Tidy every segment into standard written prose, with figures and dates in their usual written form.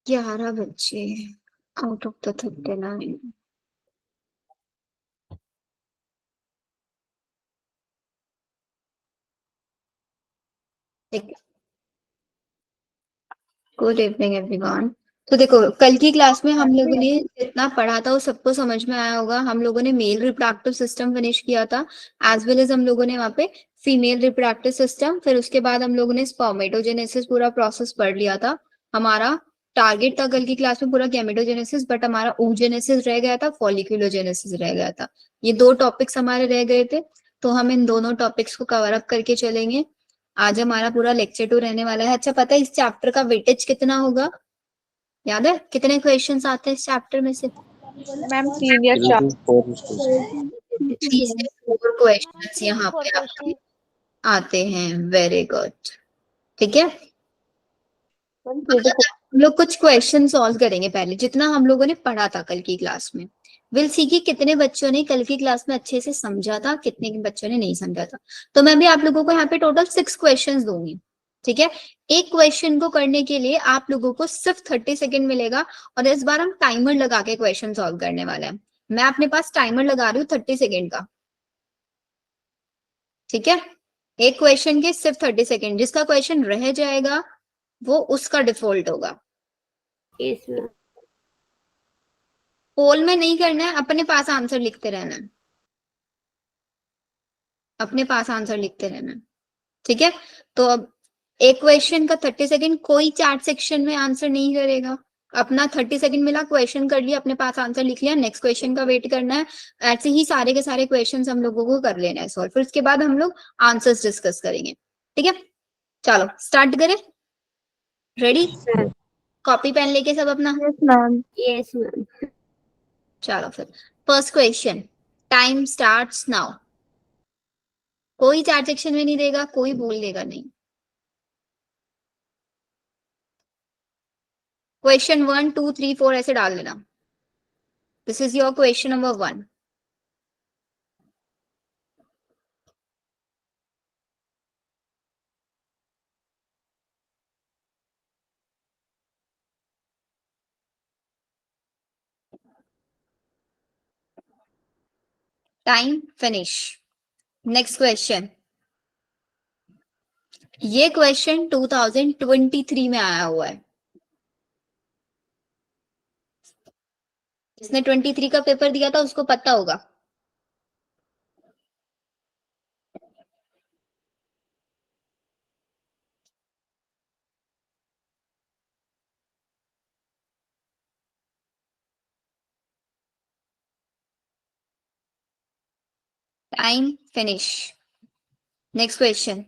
11 बच्चे out of the 39। Good evening everyone. तो देखो, कल की क्लास में हम लोगों ने जितना पढ़ा था वो सबको समझ में आया होगा। हम लोगों ने मेल रिप्रोडक्टिव सिस्टम फिनिश किया था, एज वेल एज हम लोगों ने वहाँ पे फीमेल रिप्रोडक्टिव सिस्टम। फिर उसके बाद हम लोगों ने स्पर्मेटोजेनेसिस पूरा प्रोसेस पढ़ लिया था। हमारा टारगेट था कल की क्लास में पूरा गैमेटोजेनेसिस, बट हमारा oogenesis रह गया था, फॉलिकुलोजेनेसिस रह गया था। ये दो टॉपिक्स हमारे रह गए थे, तो हम इन दोनों टॉपिक्स को कवर अप करके चलेंगे। आज हमारा पूरा लेक्चर 2 रहने वाला है। अच्छा, पता है इस चैप्टर का वेटेज कितना होगा? याद है कितने क्वेश्चंस आते हैं इस चैप्टर में से? मैम 3 या 4। 3 से 4 क्वेश्चंस यहाँ पे आपके आते हैं। Very good. ठीक है, हम लोग कुछ क्वेश्चन सॉल्व करेंगे पहले, जितना हम लोगों ने पढ़ा था कल की क्लास में। विल सी कि कितने बच्चों ने कल की क्लास में अच्छे से समझा था, कितने बच्चों ने नहीं समझा था। तो मैं भी आप लोगों को यहाँ पे टोटल 6 क्वेश्चंस दूंगी। ठीक है, एक क्वेश्चन को करने के लिए आप लोगों को सिर्फ 30 सेकेंड मिलेगा, और इस बार हम टाइमर लगा के क्वेश्चन सॉल्व करने वाले हैं। मैं अपने पास टाइमर लगा रही हूँ 30 सेकेंड का। ठीक है, एक क्वेश्चन के सिर्फ 30 सेकेंड। जिसका क्वेश्चन रह जाएगा वो उसका डिफॉल्ट होगा। पोल में नहीं करना है, अपने पास आंसर लिखते रहना है, अपने पास आंसर लिखते रहना है। ठीक है, तो अब एक क्वेश्चन का 30 सेकेंड, कोई चैट सेक्शन में आंसर नहीं करेगा। अपना 30 सेकेंड मिला, क्वेश्चन कर लिया, अपने पास आंसर लिख लिया, नेक्स्ट क्वेश्चन का वेट करना है। ऐसे ही सारे के सारे क्वेश्चन हम लोगों को कर लेना है सॉल्व। फिर उसके बाद हम लोग आंसर्स डिस्कस करेंगे। ठीक है, चलो स्टार्ट करें। रेडी? कॉपी पेन लेके सब अपना। Yes ma'am. चलो फिर, first question, time starts now. कोई चैट सेक्शन में नहीं देगा, कोई बोल देगा नहीं। क्वेश्चन 1 2 3 4 ऐसे डाल देना। This is your question number 1। Time finish. Next question. ये क्वेश्चन 2023 में आया हुआ है। जिसने 23 का पेपर दिया था उसको पता होगा। Time finish. Next question.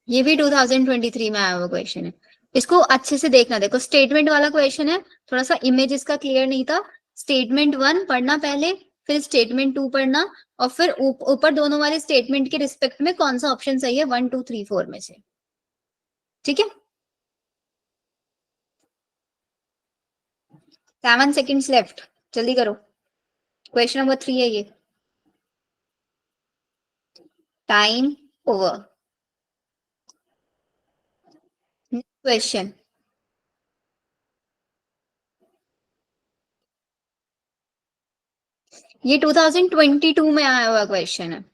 ये भी 2023 में आया हुआ क्वेश्चन है। इसको अच्छे से देखना। देखो, स्टेटमेंट वाला क्वेश्चन है, थोड़ा सा इमेज इसका क्लियर नहीं था। स्टेटमेंट 1 पढ़ना पहले, फिर स्टेटमेंट 2 पढ़ना, और फिर ऊपर दोनों वाले स्टेटमेंट के रिस्पेक्ट में कौन सा ऑप्शन सही है 1 2 3 4 में से। ठीक है, 7 सेकेंड्स लेफ्ट, जल्दी करो। क्वेश्चन नंबर 3 है ये। Time over. क्वेश्चन। ये 2022 में आया हुआ क्वेश्चन है।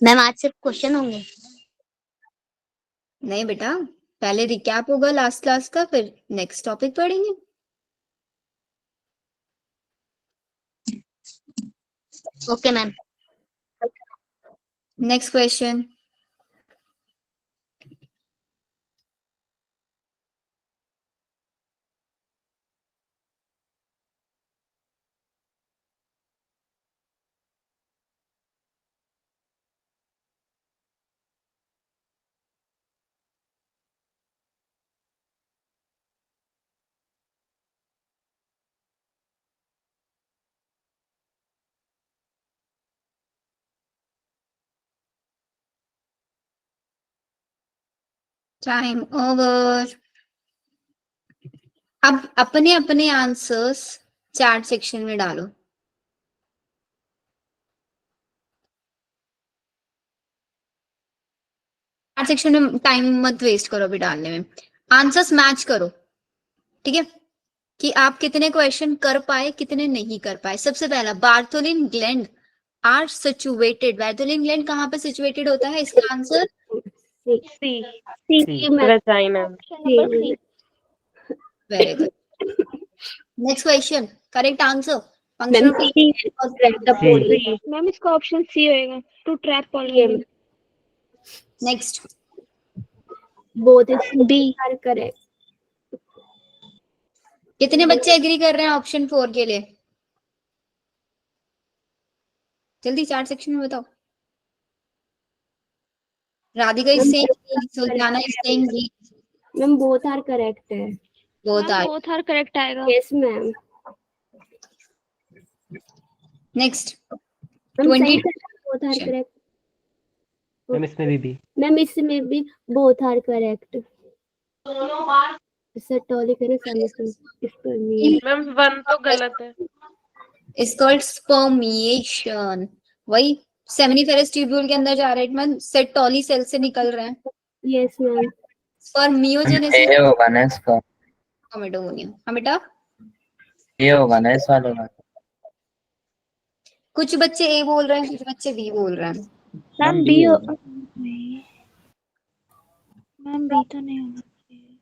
मैम आज सिर्फ क्वेश्चन होंगे? नहीं बेटा, पहले रिकैप होगा लास्ट क्लास का, फिर नेक्स्ट टॉपिक पढ़ेंगे। Okay ma'am. Next question. Time over. अब अपने अपने आंसर्स चैट सेक्शन में डालो। चार सेक्शन में टाइम मत वेस्ट करो अभी डालने में, आंसर्स मैच करो, ठीक है, कि आप कितने क्वेश्चन कर पाए कितने नहीं कर पाए। सबसे पहला, Bartholin gland are situated, Bartholin gland कहाँ पे सिचुएटेड होता है, इसका answer C Vagina. C very good. Next question, correct answer ma'am functional C trap the C. Poly. Ma'am इसका ऑप्शन सी होएगा, to trap poly. Next, both is B are correct. कितने बच्चे agree कर रहे हैं ऑप्शन 4 के लिए, जल्दी चार सेक्शन में बताओ। Radhika is saying, Sultana is saying B, ma'am both are correct है। Both are, both are correct आएगा। Yes ma'am. Next ma'am 20 both are correct. Ma'am इसमें भी मैम इसमें भी बोथ आर करेक्ट। सटोली करे सॉल्यूशन इस पर नहीं। मैम 1 तो गलत है। is called spermiation, वही सेमिनिफेरस ट्यूब्यूल के अंदर जा रहा है, इट सेटोली सेल से निकल रहे हैं। Yes ma'am. स्पर्मियोजेनेसिस ये होगा ना इसका, कोमेटोगोनिया, हाँ बेटा, ये होगा ना इस वाले में। कुछ बच्चे ए बोल रहे हैं कुछ बच्चे बी बोल रहे हैं। मैम बी मैम बी तो नहीं होना चाहिए।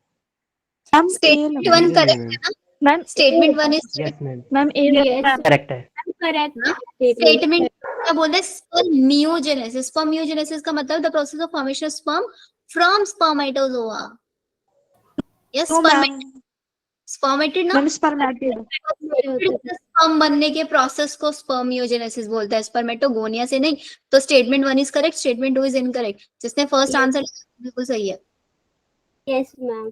मैम स्टेटमेंट 1 करेक्ट है ना, ma'am statement 1 is yes ma'am ma'am A correct है। करेक्ट। स्टेटमेंट क्या बोल रहे हैं, स्पर्मियोजेनेसिस, स्पर्मियोजेनेसिस का मतलब the process of formation of sperm from spermatozoa, yes spermatid ना, मैम स्पर्मेटिड। स्पर्म बनने के प्रोसेस को स्पर्मियोजेनेसिस बोलते हैं, स्पर्मेटोगोनिया से नहीं। तो statement 1 is correct, statement 2 is incorrect. जिसने फर्स्ट आंसर बिल्कुल सही है। Yes ma'am.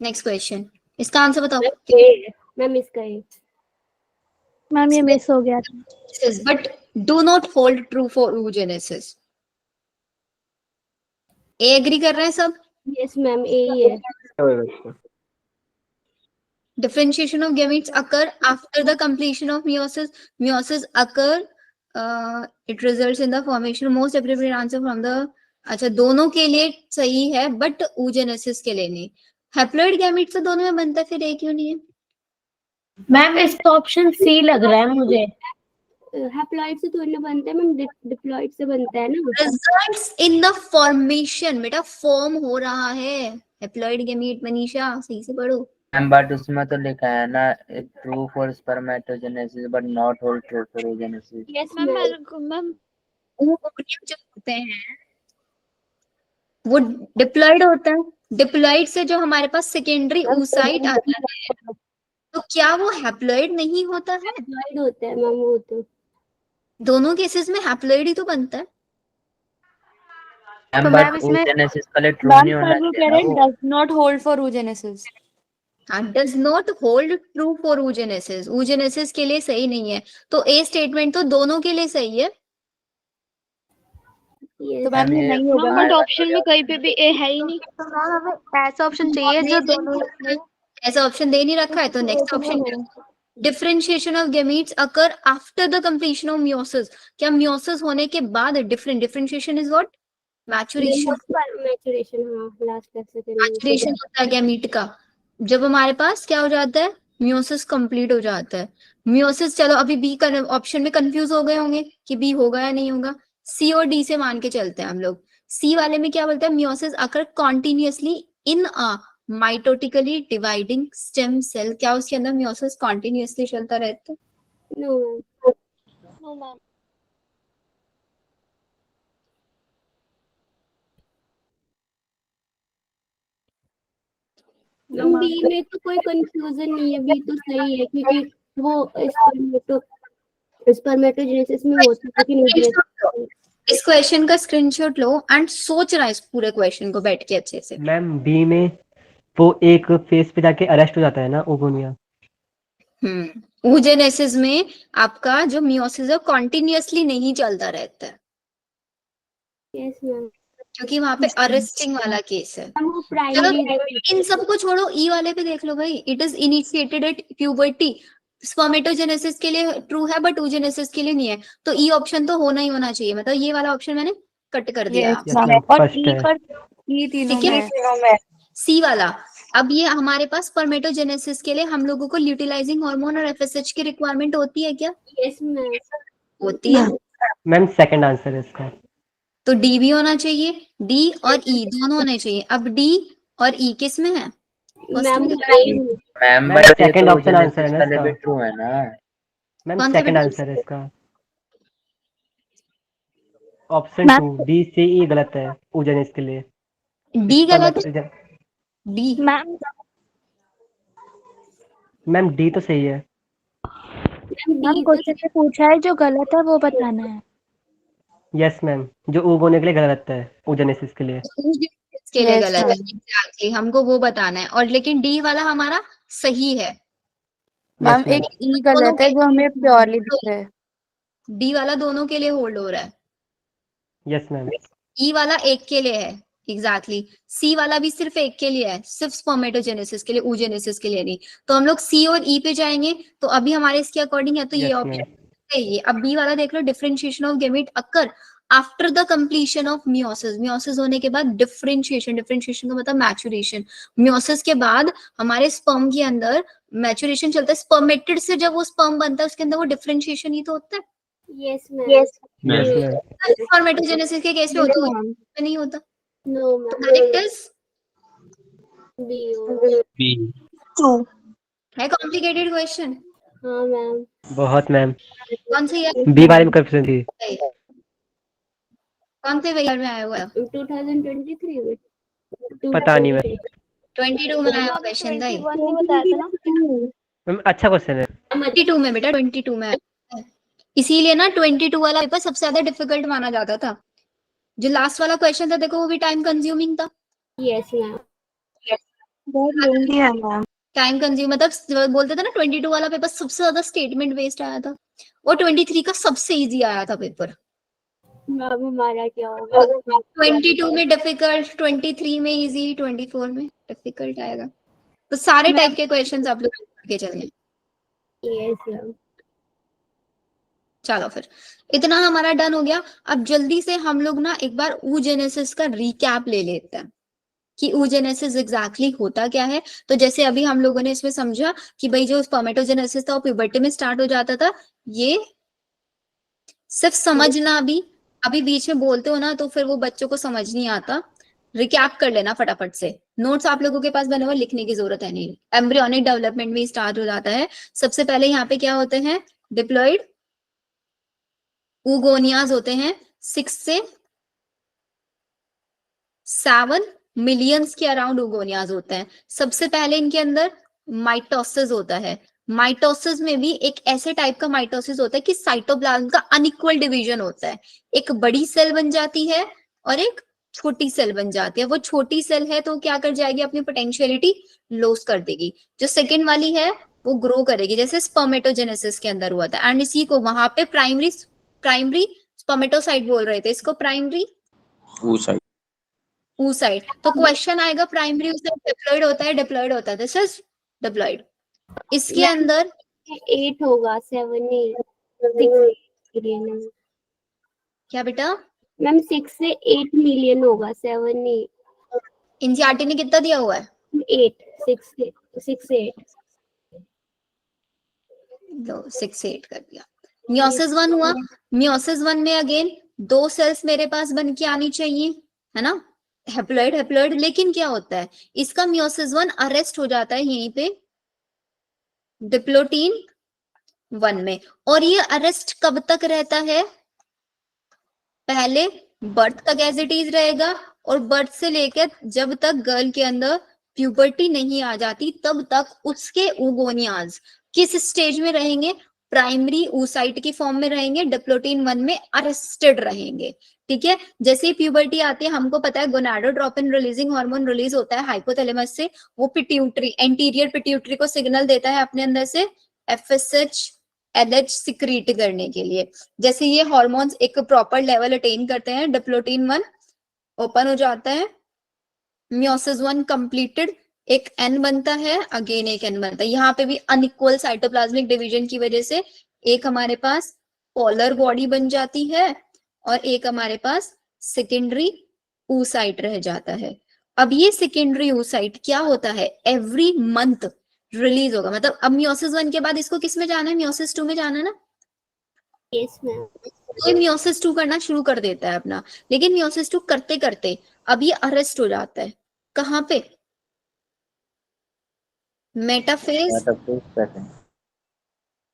नेक्स्ट क्वेश्चन, इसका आंसर बताओ। मैम इसका है। मैम ये मिस हो गया था। But do not hold true for oogenesis। ए एग्री कर रहे हैं सब। यस मैम ए ही है। Differentiation of gametes occur after the completion of meiosis. Meiosis occur, it results in the formation. Most appropriate answer from the, अच्छा दोनों के लिए सही है बट oogenesis के लिए नहीं। हैप्लॉइड गैमेट तो दोनों में बनता है, फिर ए क्यों नहीं है? मैम इसका ऑप्शन सी लग रहा है मुझे। हैप्लॉइड से थोड़ी ना बनता है मैम, डिप्लॉइड से बनता है ना। Results in the formation, बेटा फॉर्म हो रहा है हैप्लॉइड गैमेट। मनीषा सही से पढ़ो। बट उसमें तो लिखा है ना, true for spermatogenesis but not hold true for oogenesis। Yes ma'am. oogenesis जो होते हैं वो डिप्लॉइड होता है, डिप्लॉइड से जो हमारे पास सेकेंडरी oocyte आता है, तो क्या वो हैप्लॉइड नहीं होता है? हैप्लॉइड होता है मैम वो तो। दोनों केसेस में हैप्लॉइड ही तो बनता है। तो बट मैम इसमें oogenesis पहले ट्रू नहीं होना चाहिए ना वो। Does not hold for oogenesis। Does not hold true for oogenesis, oogenesis के लिए सही नहीं है। तो ए स्टेटमेंट तो दोनों के लिए सही है। तो मैम ये नहीं होगा। बट ऑप्शन में कहीं पे भी ए है ही नहीं। तो मैम हमें ऐसा ऑप्शन चाहिए जो दोनों। ऐसा ऑप्शन दे नहीं रखा है, तो next option, differentiation of gametes occur after the completion of meiosis. क्या मियोसिस होने के बाद differentiation is what? Maturation. Maturation, हाँ लास्ट क्लास से मैचुरेशन होता है गैमीट का, जब हमारे पास क्या हो जाता है, मियोसिस कंप्लीट हो जाता है। मियोसिस, चलो अभी बी का ऑप्शन में कंफ्यूज हो गए होंगे कि बी होगा या नहीं होगा। सी और डी से मान के चलते हैं हम लोग। सी वाले में क्या बोलता है, मियोसिस अकर कॉन्टिन्यूअसली इन अ माइटोटिकली डिवाइडिंग स्टेम सेल। क्या उसके अंदर मियोसिस कॉन्टिन्यूअसली चलता रहता है? No ma'am. बी में तो कोई कंफ्यूजन नहीं है, बी तो सही है क्योंकि वो स्पर्मेटोजेनेसिस में होता है लेकिन इस क्वेश्चन का स्क्रीनशॉट लो एंड सोचना इस पूरे क्वेश्चन को बैठ के अच्छे से। मैम बी में वो एक फेस पे जाके अरेस्ट हो जाता है ना, ओगोनिया। oogenesis में आपका जो मियोसिस है कॉन्टिन्यूअसली नहीं चलता रहता है। Yes ma'am. क्योंकि वहां पे अरेस्टिंग वाला केस है। वो चलो प्राइमरी इन सबको छोड़ो, ई वाले पे देख लो भाई, it is initiated at puberty. Spermatogenesis के लिए ट्रू है बट oogenesis के लिए नहीं है, तो ई ऑप्शन तो होना ही होना चाहिए। मतलब ये वाला ऑप्शन मैंने कट कर दिया Yes, आपने। यस मैम और फर्स्ट E है पर E तीनों ठीक है? में सी वाला, अब ये हमारे पास स्पर्मेटोजेनेसिस के लिए हम लोगों को ल्यूटिलाइजिंग हार्मोन और एफएसएच की रिक्वायरमेंट होती है क्या? यस मैम होती है। मैम सेकंड आंसर है इसका तो डी भी होना चाहिए, डी और ई दोनों होने चाहिए। अब डी और ई किस में है? फर्स्ट मैम में। मैम मैम बट ये सेकंड तो ऑप्शन आंसर है जेनेसिस ना वाले इसका भी ट्रू है ना। मैम कौन सा सेकंड बेटा? आंसर है इसका ऑप्शन 2 डी सी ई गलत है ओजेनेसिस के लिए डी गलत है, स्पर्मेटोजेन डी। मैम मैम डी तो सही है मैम क्वेश्चन में पूछा है जो गलत है वो बताना है। यस मैम जो ओगोने के लिए गलत है ओजेनेसिस के लिए के लिए Yes, गलत है ma'am. एग्जैक्टली, हमको वो बताना है। और लेकिन डी वाला हमारा सही है। मैम यस मैम एक E गलत है जो हमें प्योरली दिख रहा है। डी वाला दोनों के लिए होल्ड हो रहा है, यस मैम ई वाला एक के लिए है एग्जैक्टली, सी वाला भी सिर्फ एक के लिए है, सिर्फ स्पर्मेटोजेनेसिस के लिए, oogenesis के लिए नहीं। तो हम लोग सी और ई पे जाएंगे, तो अभी हमारे इसके अकॉर्डिंग है तो ये यस ऑप्शन मैम चाहिए। अब बी वाला देख लो, differentiation of gamete occur after the completion of meiosis, meiosis होने के बाद डिफरेंशिएशन, डिफरेंशिएशन का मतलब मैचुरेशन। मियोसिस के बाद हमारे स्पर्म के अंदर मैचुरेशन चलता है, स्पर्मेटिड से जब वो स्पर्म बनता है उसके अंदर वो डिफरेंशिएशन ही तो होता है। Yes ma'am. Yes yes ma'am spermatogenesis के केस में होता है, मैम। नहीं होता। नो तो मैम। करेक्ट इज बी है। Complicated question. हाँ मैम। बहुत मैम कौन से ईयर बी वाले में कंफ्यूजन थी कौन से ईयर में आया हुआ है? 2023 में पता नहीं मैम 22 में आया हुआ क्वेश्चन था ये। 21 में बताया था ना। मैम अच्छा क्वेश्चन है 22 में बेटा, 22 में आया है। इसीलिए ना 22 वाला पेपर सबसे ज्यादा डिफिकल्ट माना जाता था। जो लास्ट वाला क्वेश्चन था देखो, वो भी टाइम कंज्यूमिंग था। Yes ma'am. बहुत लेंदी है मैम। टाइम कंज्यूम मतलब बोलते थे ना 22 वाला पेपर सबसे ज्यादा स्टेटमेंट बेस्ड आया था, और 23 का सबसे इजी आया था पेपर। मैम हमारा क्या होगा? 22 में डिफिकल्ट, 23 में इजी, 24 में डिफिकल्ट आएगा। तो सारे टाइप के क्वेश्चंस आप लोग के चलेंगे। Yes ma'am. चलो फिर इतना हमारा डन हो गया। अब जल्दी से हम लोग ना एक बार oogenesis का रिकैप ले लेते हैं कि oogenesis एग्जैक्टली होता क्या है। तो जैसे अभी हम लोगों ने इसमें समझा कि भाई जो स्पर्मेटोजेनेसिस था वो प्यूबर्टी में स्टार्ट हो जाता था। ये सिर्फ समझना, अभी बीच में बोलते हो ना तो फिर वो बच्चों को समझ नहीं आता। रिकैप कर लेना फटाफट से, नोट्स आप लोगों के पास बने हुए, लिखने की जरूरत है नहीं। एम्ब्रियोनिक डेवलपमेंट में स्टार्ट हो जाता है। सबसे पहले यहाँ पे क्या होते हैं? डिप्लॉइड oogoनियाज होते हैं। 6 से 7 मिलियंस के अराउंड oogoनियाज होते हैं। सबसे पहले इनके अंदर माइटोसिस होता है। माइटोसिस में भी एक ऐसे टाइप का माइटोसिस होता है कि साइटोप्लाज्म का अनइक्वल डिवीजन होता है। एक बड़ी सेल बन जाती है और एक छोटी सेल बन जाती है। वो छोटी सेल है तो क्या कर जाएगी? अपनी पोटेंशियलिटी लॉस कर देगी। जो सेकंड वाली है वो ग्रो करेगी, जैसे स्पर्मेटोजेनेसिस के अंदर हुआ था। एंड इसी को वहां पे प्राइमरी स्पर्मेटोसाइट बोल रहे थे, इसको प्राइमरी oocyte। तो क्वेश्चन आएगा प्राइमरी oocyte डिप्लॉइड होता है, डिप्लॉइड होता है, दिस इज डिप्लॉइड। इसके अंदर 8 होगा, 7 नहीं, 6 क्या बेटा? मैम 6 से 8 मिलियन होगा, 7 नहीं। एनसीईआरटी ने कितना दिया हुआ है? 8 6 से 8। लो 6 से 8 कर दिया। मियोसिस 1 हुआ। मियोसिस 1 में अगेन 2 सेल्स मेरे पास बन के आनी चाहिए, है ना? Haploid haploid. लेकिन क्या होता है, इसका मियोसिस 1 अरेस्ट हो जाता है यहीं पे डिप्लोटीन 1 में। और ये अरेस्ट कब तक रहता है? पहले बर्थ तक एज इट इज रहेगा, और बर्थ से लेकर जब तक गर्ल के अंदर प्यूबर्टी नहीं आ जाती तब तक उसके oogoनियाज किस स्टेज में रहेंगे? प्राइमरी oocyte की फॉर्म में रहेंगे, डिप्लोटीन 1 में अरेस्टेड रहेंगे। ठीक है, जैसे ही प्यूबर्टी आती है हमको पता है गोनाडोट्रोपिन रिलीजिंग हार्मोन रिलीज होता है हाइपोथैलेमस से। वो पिट्यूटरी, एंटीरियर पिट्यूटरी को सिग्नल देता है अपने अंदर से FSH LH सिक्रीट करने के लिए। जैसे ये हार्मोन्स एक प्रॉपर लेवल अटेन करते हैं, डिप्लोटीन 1 ओपन हो जाता है, मियोसिस 1 कंप्लीटेड, एक N बनता है, अगेन एक N बनता है। यहाँ पे भी अनइक्वल साइटोप्लाज्मिक डिवीजन की वजह से एक हमारे पास पोलर बॉडी बन जाती है और एक हमारे पास सेकेंडरी oocyte रह जाता है। अब ये सेकेंडरी oocyte क्या होता है, एवरी मंथ रिलीज होगा। मतलब अब मियोसिस 1 के बाद इसको किस में जाना है, मियोसिस 2 में जाना है ना, यस मैम। तो मियोसिस 2 करना शुरू कर देता है अपना। लेकिन मियोसिस 2 करते करते अब ये अरेस्ट हो जाता है, कहाँ पे, मेटाफेज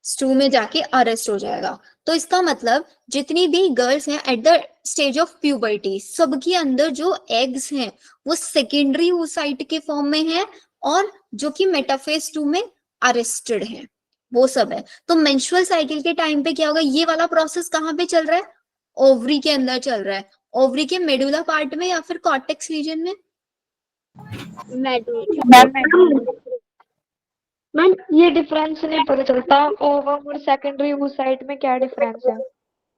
2 में जाके अरेस्ट हो जाएगा। तो इसका मतलब जितनी भी गर्ल्स हैं at the stage of puberty, सबके अंदर जो एग्स हैं वो सेकेंडरी oocyte के फॉर्म में है, और जो कि मेटाफेज 2 में अरेस्टेड है, वो सब है। तो मेंस्ट्रुअल साइकिल के टाइम पे क्या होगा, ये वाला प्रोसेस कहाँ पे चल रहा है, ओवरी के अंदर चल रहा है। ओवरी के मेडुला पार्ट में या फिर कॉर्टेक्स रीजन में, मैम ये डिफरेंस नहीं पता चलता ओवम और सेकेंडरी oocyte में क्या डिफरेंस है?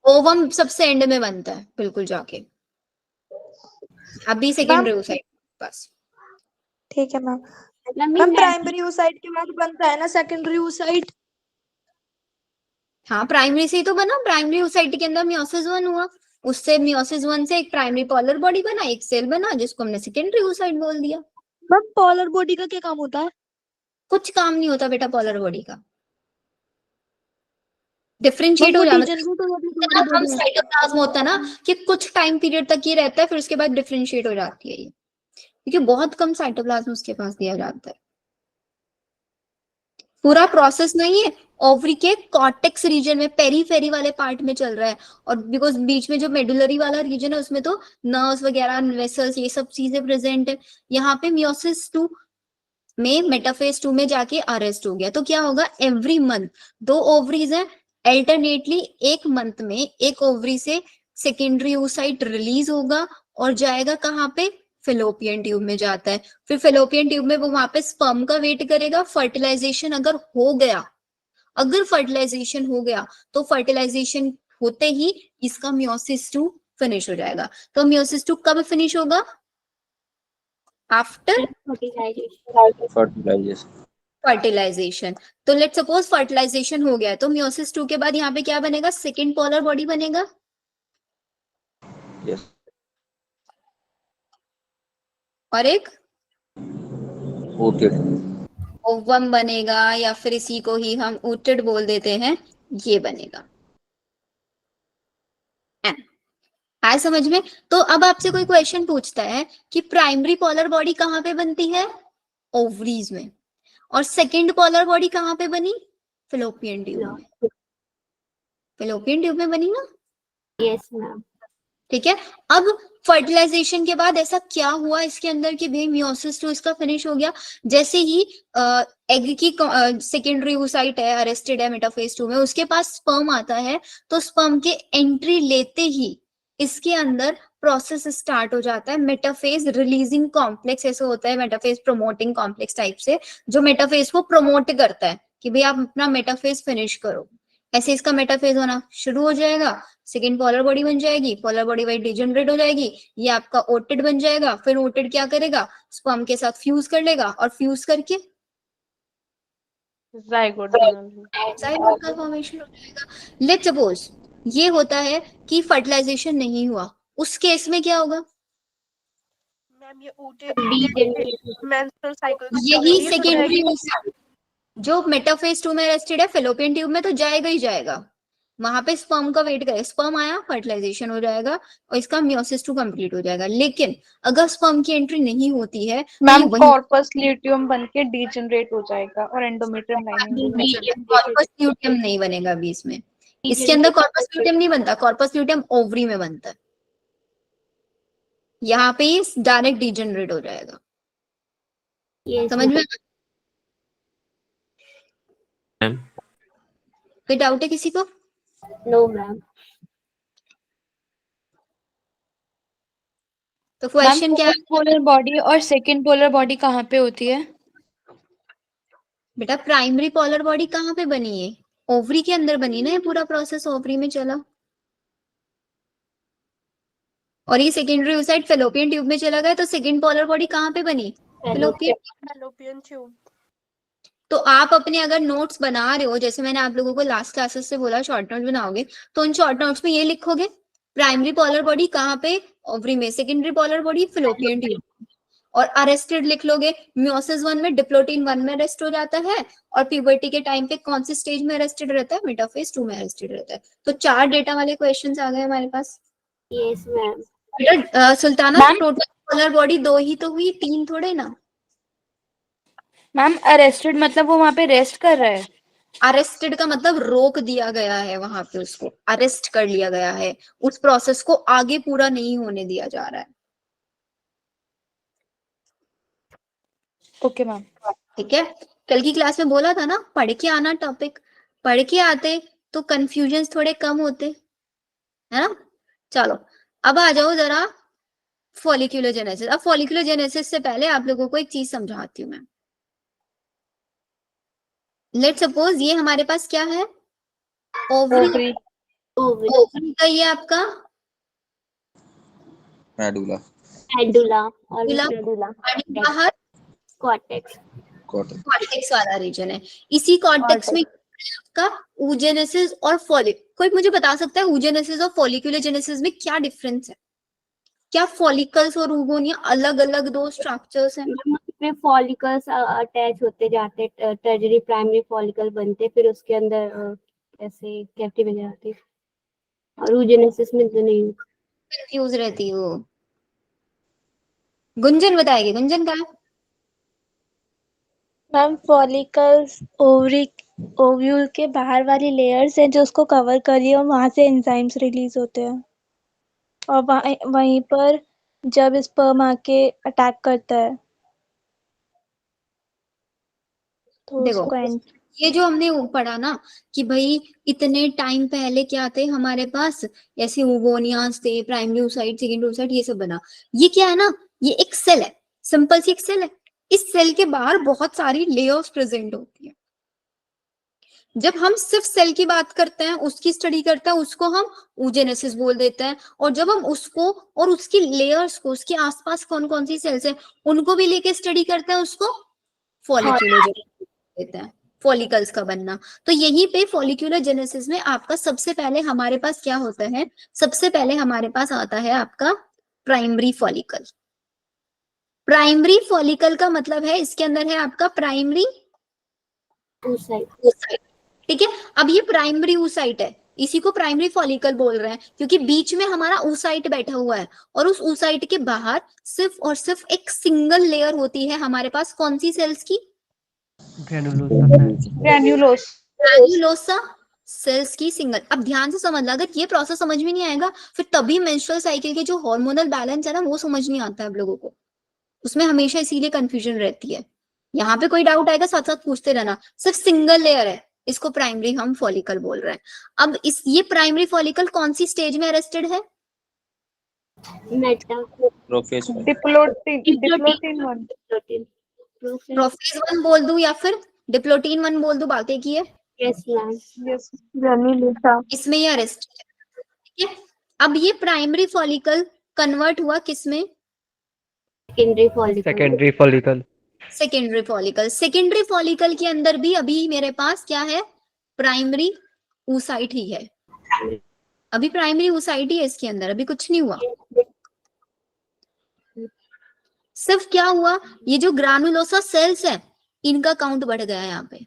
ओवम सबसे एंड में बनता है, बिल्कुल जाके अभी सेकेंडरी oocyte बस। ठीक है ma'am. Ma'am ma'am primary oocyte के बाद बनता है ना सेकेंडरी oocyte? हाँ, प्राइमरी से ही तो बना, प्राइमरी oocyte के अंदर मियोसिस 1 हुआ, उससे मियोसिस 1 से एक प्राइमरी पॉलर बॉडी बना, एक सेल बना जिसको हमने सेकेंडरी oocyte बोल दिया। मैम पॉलर बॉडी का क्या काम होता है? कुछ काम नहीं होता बेटा पॉलर बॉडी का, डिफरेंशिएट हो जाना। हम साइटोप्लाज्म होता है ना कि कुछ टाइम पीरियड तक ये रहता है, फिर उसके बाद डिफरेंशिएट हो जाती है ये, क्योंकि बहुत कम साइटोप्लाज्म उसके पास दिया जाता है। पूरा प्रोसेस नहीं है, ओवरी के कॉर्टेक्स रीजन में पेरीफेरी वाले पार्ट में चल रहा है, और बिकॉज बीच में जो मेडुलरी वाला रीजन है उसमें तो नर्व्स वगैरह, वेसल्स, ये सब चीजें प्रेजेंट है। यहाँ पे मियोसिस 2 में मेटाफेज 2 में जाके अरेस्ट हो गया, तो क्या होगा, एवरी मंथ 2 ओवरीज है, अल्टरनेटली एक मंथ में एक ओवरी से सेकेंडरी oocyte रिलीज होगा और जाएगा कहाँ पे, फेलोपियन ट्यूब में जाता है। फिर फेलोपियन ट्यूब में वो वहां पे स्पर्म का वेट करेगा, फर्टिलाइजेशन अगर हो गया, अगर फर्टिलाइजेशन हो गया तो फर्टिलाइजेशन होते ही इसका मियोसिस 2 फिनिश हो जाएगा। तो मियोसिस 2 कब फिनिश होगा, आफ्टर फर्टिलाइजेशन। तो लेट सपोज फर्टिलाइजेशन हो गया है, तो मियोसिस 2 के बाद यहाँ पे क्या बनेगा, सेकेंड पोलर बॉडी बनेगा, Yes. और एक Ooted. ओवम बनेगा, या फिर इसी को ही हम ooted बोल देते हैं, ये बनेगा। आए समझ में? तो अब आपसे कोई क्वेश्चन पूछता है कि प्राइमरी पोलर बॉडी कहाँ पे बनती है, ओवरीज में, और सेकेंड पोलर बॉडी कहाँ पे बनी, फेलोपियन ट्यूब में। फेलोपियन ट्यूब में बनी ना, यस मैम। ठीक है। अब फर्टिलाइजेशन के बाद ऐसा क्या हुआ इसके अंदर कि भाई मियोसिस 2 इसका फिनिश हो गया, जैसे ही एग की सेकेंडरी oocyte है, अरेस्टेड है मेटाफेज 2 में, उसके पास स्पर्म आता है, तो स्पर्म के एंट्री लेते ही इसके अंदर प्रोसेस स्टार्ट हो जाता है, मेटाफेज रिलीजिंग कॉम्प्लेक्स ऐसा होता है, मेटाफेज प्रमोटिंग कॉम्प्लेक्स टाइप से, जो मेटाफेज को प्रमोट करता है कि भाई आप अपना मेटाफेज फिनिश करो। ऐसे इसका मेटाफेज होना शुरू हो जाएगा, सेकेंड पोलर बॉडी बन जाएगी, पोलर बॉडी वाइट डिजनरेट हो जाएगी, ये आपका ओटेड बन जाएगा। फिर ओटेड क्या करेगा, स्पर्म के साथ फ्यूज कर लेगा, और फ्यूज करके जाइगोट जाइगोट का फॉर्मेशन हो जाएगा। लेट्स सपोज ये होता है कि फर्टिलाइजेशन नहीं हुआ, उस केस में क्या होगा, मैम ये ooted मेंस्ट्रुअल साइकिल यही सेकेंडरी जो मेटाफेज 2 में अरेस्टेड है, फेलोपियन ट्यूब में तो जाएगा ही जाएगा, वहां पे स्पर्म का वेट करे, स्पर्म आया, फर्टिलाइजेशन हो जाएगा और इसका मियोसिस 2 कंप्लीट हो जाएगा। लेकिन अगर स्पर्म की एंट्री नहीं होती है, मैम कॉर्पस ल्यूटियम बनके डीजनरेट हो जाएगा और एंडोमेट्रियम लाइनिंग कॉर्पस ल्यूटियम नहीं बनेगा अभी इसमें, इसके अंदर कॉर्पस ल्यूटियम नहीं बनता, कॉर्पस ल्यूटियम ओवरी में बनता है, यहाँ पे ही डायरेक्ट डीजनरेट हो जाएगा। समझ में? कोई डाउट है किसी को? No ma'am. तो क्वेश्चन क्या है पोलर बॉडी और सेकंड पोलर बॉडी कहाँ पे होती है? बेटा, प्राइमरी पोलर बॉडी कहाँ पे बनी है, ओवरी के अंदर बनी ना, ये पूरा प्रोसेस ओवरी में चला, और ये सेकेंडरी oocyte फेलोपियन ट्यूब में चला गया, तो सेकेंड पोलर बॉडी कहाँ पे बनी, फैलोपियन ट्यूब। तो आप अपने अगर नोट्स बना रहे हो, जैसे मैंने आप लोगों को लास्ट क्लासेस से बोला शॉर्ट नोट बनाओगे, तो उन शॉर्ट नोट्स में ये लिखोगे प्राइमरी पोलर बॉडी कहाँ पे? ओवरी में। Secondary polar body fallopian tube. और अरेस्टेड लिख लोगे, मियोसिस 1 में डिप्लोटिन 1 में अरेस्ट हो जाता है, और प्यूबर्टी के टाइम पे कौन सी स्टेज में अरेस्टेड रहता है? मेटाफेज 2 में अरेस्टेड रहता है। तो 4 डेटा वाले क्वेश्चंस आ गए हमारे पास। Yes ma'am. बेटा Sultana, ma'am? Total polar body 2 ही तो हुई, 3 थोड़े ना। मैम अरेस्टेड मतलब वो वहां पे रेस्ट कर रहा है? अरेस्टेड का मतलब रोक दिया गया है, वहां पे उसको अरेस्ट कर लिया गया है, उस प्रोसेस को आगे पूरा नहीं होने दिया जा रहा है। Okay ma'am. ठीक है, कल की क्लास में बोला था ना, पढ़ के आना टॉपिक, पढ़ के आते तो कंफ्यूजन थोड़े कम होते, है ना। चलो अब आ जाओ जरा फॉलिक्यूलर जेनेसिस। अब फॉलिक्यूलर जेनेसिस से पहले आप लोगों को एक चीज समझाती हूँ मैं। लेट सपोज ये हमारे पास क्या है? ओवरी। ओवरी का ये आपका मेडुला मेडुला और मेडुला, मेडुला बाहर कॉर्टेक्स। कॉर्टेक्स वाला रीजन है। इसी कॉर्टेक्स में आपका oogenesis और कोई मुझे बता सकता है oogenesis और follicular genesis में क्या डिफरेंस है? क्या फॉलिकल्स और oogonia अलग अलग दो स्ट्रक्चर्स हैं? उसमें फॉलिकल्स अटैच होते जाते, टर्जरी प्राइमरी फॉलिकल बनते, फिर उसके अंदर ऐसे कैविटी बन जाती है, और oogenesis में तो नहीं। कंफ्यूज रहती हो। गुंजन बताएगी, गुंजन का मैम फॉलिकल्स ओव्यूल के बाहर वाली लेयर्स हैं जो उसको कवर कर रही है, और वहां से एंजाइम्स रिलीज होते हैं, और वहीं पर जब स्पर्म आके अटैक करता है तो देखो, उसको ये जो हमने पढ़ा ना कि भाई इतने टाइम पहले क्या थे हमारे पास, ऐसे ओवोनियास थे, प्राइमरी oocyte, सेकेंडरी oocyte, ये सब बना। ये क्या है ना, ये एक सेल है, सिंपल सी एक सेल है। इस सेल के बाहर बहुत सारी लेयर्स प्रेजेंट होती है। जब हम सिर्फ सेल की बात करते हैं, उसकी स्टडी करते हैं, उसको हम oogenesis बोल देते हैं। और जब हम उसको और उसकी लेयर्स को, उसके आसपास कौन कौन सी सेल्स हैं, उनको भी लेके स्टडी करते हैं, उसको फॉलिक्यूलर देते हैं, फॉलिकल्स का बनना। तो यहीं पे फॉलिक्यूलर जेनेसिस में आपका सबसे पहले हमारे पास क्या होता है? सबसे पहले हमारे पास आता है आपका प्राइमरी फॉलिकल। प्राइमरी फॉलिकल का मतलब है इसके अंदर है आपका प्राइमरी oocyte। ठीक है, अब ये प्राइमरी oocyte है, इसी को प्राइमरी फॉलिकल बोल रहे हैं, क्योंकि बीच में हमारा oocyte बैठा हुआ है, और उस oocyte के बाहर सिर्फ और सिर्फ एक सिंगल लेयर होती है हमारे पास, कौन सी सेल्स की? ग्रैन्युलोसा सेल्स की सिंगल। अब ध्यान से समझना, अगर ये प्रोसेस समझ में नहीं आएगा, फिर तभी मेंस्ट्रुअल साइकिल के जो हार्मोनल बैलेंस है ना, वो समझ नहीं आता है आप लोगों को, उसमें हमेशा इसीलिए कंफ्यूजन रहती है। यहाँ पे कोई डाउट आएगा साथ साथ पूछते रहना। सिर्फ सिंगल लेयर है, इसको प्राइमरी हम फॉलिकल बोल रहे हैं। अब ये प्राइमरी फॉलिकल कौन सी स्टेज में अरेस्टेड है? प्रोफेज 1 बोल दूं या फिर डिप्लोटीन 1 बोल दूं, बात एक ही है। इसमें ये अरेस्ट है। ठीक है, अब ये प्राइमरी फॉलिकल कन्वर्ट हुआ किसमें? Secondary follicle. Secondary follicle. Secondary follicle के अंदर भी अभी मेरे पास क्या है? प्राइमरी oocyte ही है, अभी प्राइमरी oocyte ही है इसके अंदर, अभी कुछ नहीं हुआ। सिर्फ क्या हुआ, ये जो ग्रानुलोसा सेल्स है, इनका काउंट बढ़ गया है यहाँ पे।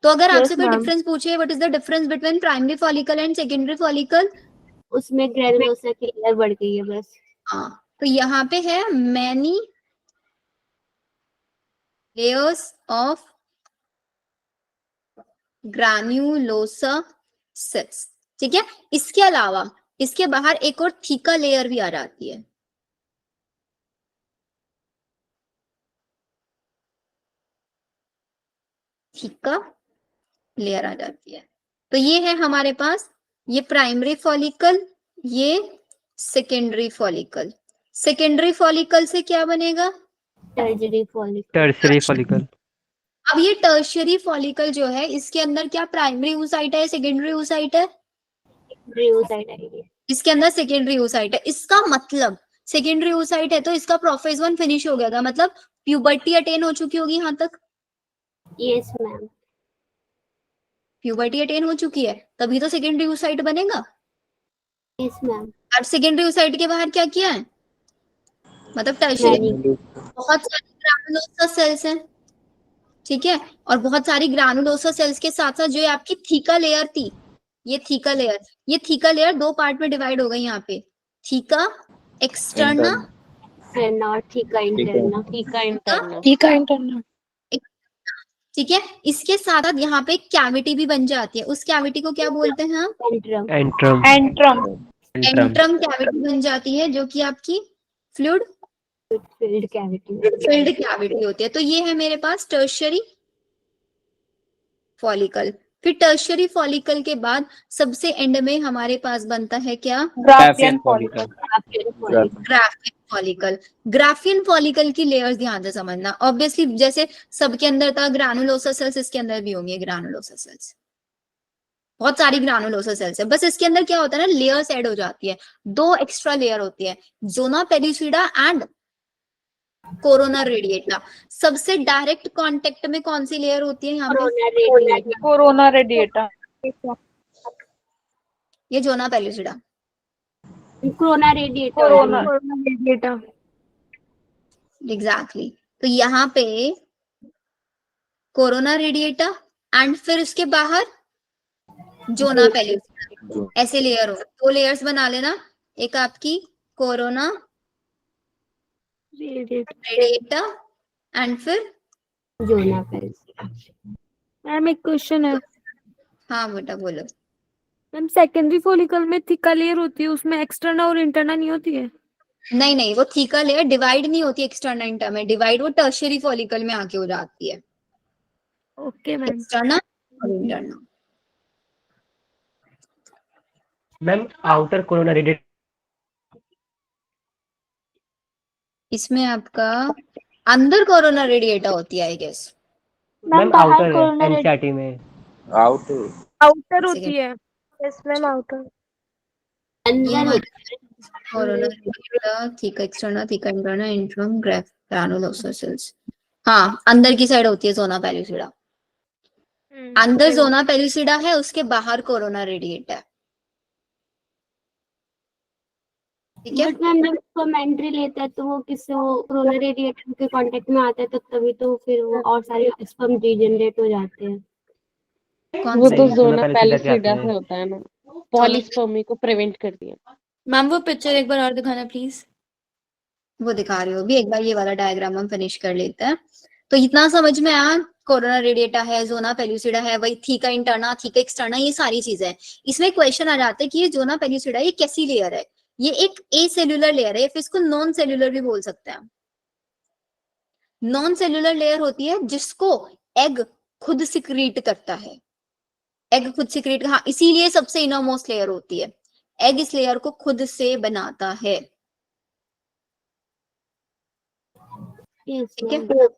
तो अगर आपसे कोई डिफरेंस पूछे, what is the difference between primary follicle and secondary follicle? उसमें ग्रेनुलोसा की लेयर बढ़ गई है बस। हाँ, तो यहाँ पे है मैनी लेयर्स ऑफ ग्रान्युलोसा सेल्स। ठीक है, इसके अलावा इसके बाहर एक और थीका लेयर भी आ जाती है। थीका लेयर आ जाती है। तो ये है हमारे पास, ये प्राइमरी फॉलिकल, ये सेकेंडरी फॉलिकल। सेकेंडरी फॉलिकल से क्या बनेगा? Tertiary follicle. अब ये टर्शियरी फॉलिकल जो है, इसके अंदर क्या प्राइमरी oocyte है, सेकेंडरी oocyte है? इसके अंदर सेकेंडरी oocyte है। इसका मतलब सेकेंडरी oocyte है तो इसका प्रोफेज 1 फिनिश हो गया था, मतलब प्यूबर्टी अटेन हो चुकी होगी यहाँ तक। Yes ma'am. प्यूबर्टी अटेन हो चुकी है, तभी तो सेकेंडरी oocyte बनेगा। Yes ma'am. और सेकेंडरी oocyte के बाहर क्या किया है, मतलब टर्शियरी बहुत सारे ग्रानुलोसा सेल्स हैं, ठीक है, और बहुत सारी ग्रानुलोसा सेल्स के साथ साथ जो ये आपकी थीका लेयर थी, ये थीका लेयर दो पार्ट में डिवाइड हो गई यहाँ पे, theca externa and not theca interna. ठीक है इंटरनल। ठीक है। इसके साथ साथ यहाँ पे कैविटी भी बन जाती है, उस कैविटी को क्या बोलते हैं हम, antrum. Antrum antrum. Antrum cavity बन जाती है, जो कि आपकी fluid filled cavity. Filled cavity होती है। तो ये है मेरे पास टर्शियरी फॉलिकल। फिर टर्शियरी फॉलिकल के बाद सबसे एंड में हमारे पास बनता है क्या, Graafian follicle. Graafian follicle. Graafian follicle की लेयर्स ध्यान से समझना। ऑब्वियसली जैसे सबके अंदर था ग्रानुलोसा सेल्स, इसके अंदर भी होंगे ग्रानुलोसा सेल्स, बहुत सारी ग्रानुलोसा सेल्स है, बस इसके अंदर क्या होता है ना, लेयर्स ऐड हो जाती है, दो एक्स्ट्रा लेयर होती है, zona pellucida and corona radiata. सबसे डायरेक्ट कांटेक्ट में कौन सी लेयर होती है यहाँ पे, कोरोना रेडिएटा। ये zona pellucida. Corona radiator. Corona radiata. Exactly. तो यहाँ पे कोरोना रेडिएटा एंड फिर उसके बाहर जोना पेलिसिडा, ऐसे लेयर हो, दो लेयर्स बना लेना, एक आपकी कोरोना रेडिएटा एंड फिर जोना पेलिसिडा। मैम एक क्वेश्चन है हाँ बेटा बोलो। मैम, सेकेंडरी फॉलिकल में थिका लेयर होती है, उसमें एक्सटर्ना और इंटरना नहीं होती है? नहीं, वो थीका लेयर डिवाइड नहीं होती एक्सटर्ना इंटर में, डिवाइड वो टर्शियरी फॉलिकल में आके हो जाती है, ओके मैम। एक्सटर्ना और interna. Ma'am outer corona radiate इसमें आपका अंदर कोरोना रेडिएटा होती है आई गेस। मैम बाहर आउटर है कोरोना एनसीईआरटी में। आउटर होती है। Yes ma'am outer. अंदर corona radiata, theca externa, theca interna, antrum, granulosa cells. हाँ, अंदर की साइड होती है जोना पेलिसिडा, अंदर जोना पेलिसिडा है, उसके बाहर कोरोना रेडिएटा है, ठीक है। बट मैम जब उसको एंट्री लेता है तो वो किससे, वो कोरोना रेडिएटर के कांटेक्ट में आता है तो तभी तो फिर वो और सारे स्पर्म रीजनरेट हो जाते हैं। कौन वो सा तो नहीं, जोना जोना पेलिसिडा के पेलिसिडा आते से हैं। होता है ना, पॉलीस्पर्मी को प्रिवेंट कर दिया। मैम वो पिक्चर एक बार और दिखाना प्लीज। वो दिखा रही हो भी, एक बार ये वाला डायग्राम हम फिनिश कर लेते हैं। तो इतना समझ में आया, कोरोना रेडिएटा है, जोना पेलिसिडा है, वही थीका इंटरना, थीका एक्सटर्ना, ये सारी चीजें हैं। इसमें क्वेश्चन आ जाता है कि ये जोना पेलिसिडा ये कैसी लेयर है, ये एक ए सेल्यूलर लेयर है, या फिर इसको नॉन सेल्यूलर भी बोल सकते हैं। नॉन सेल्यूलर लेयर होती है जिसको एग खुद सिक्रीट करता है, एग खुद सिक्रीट, हाँ इसीलिए सबसे इनरमोस्ट लेयर होती है, एग इस लेयर को खुद से बनाता है, यस ठीक है। Ma'am.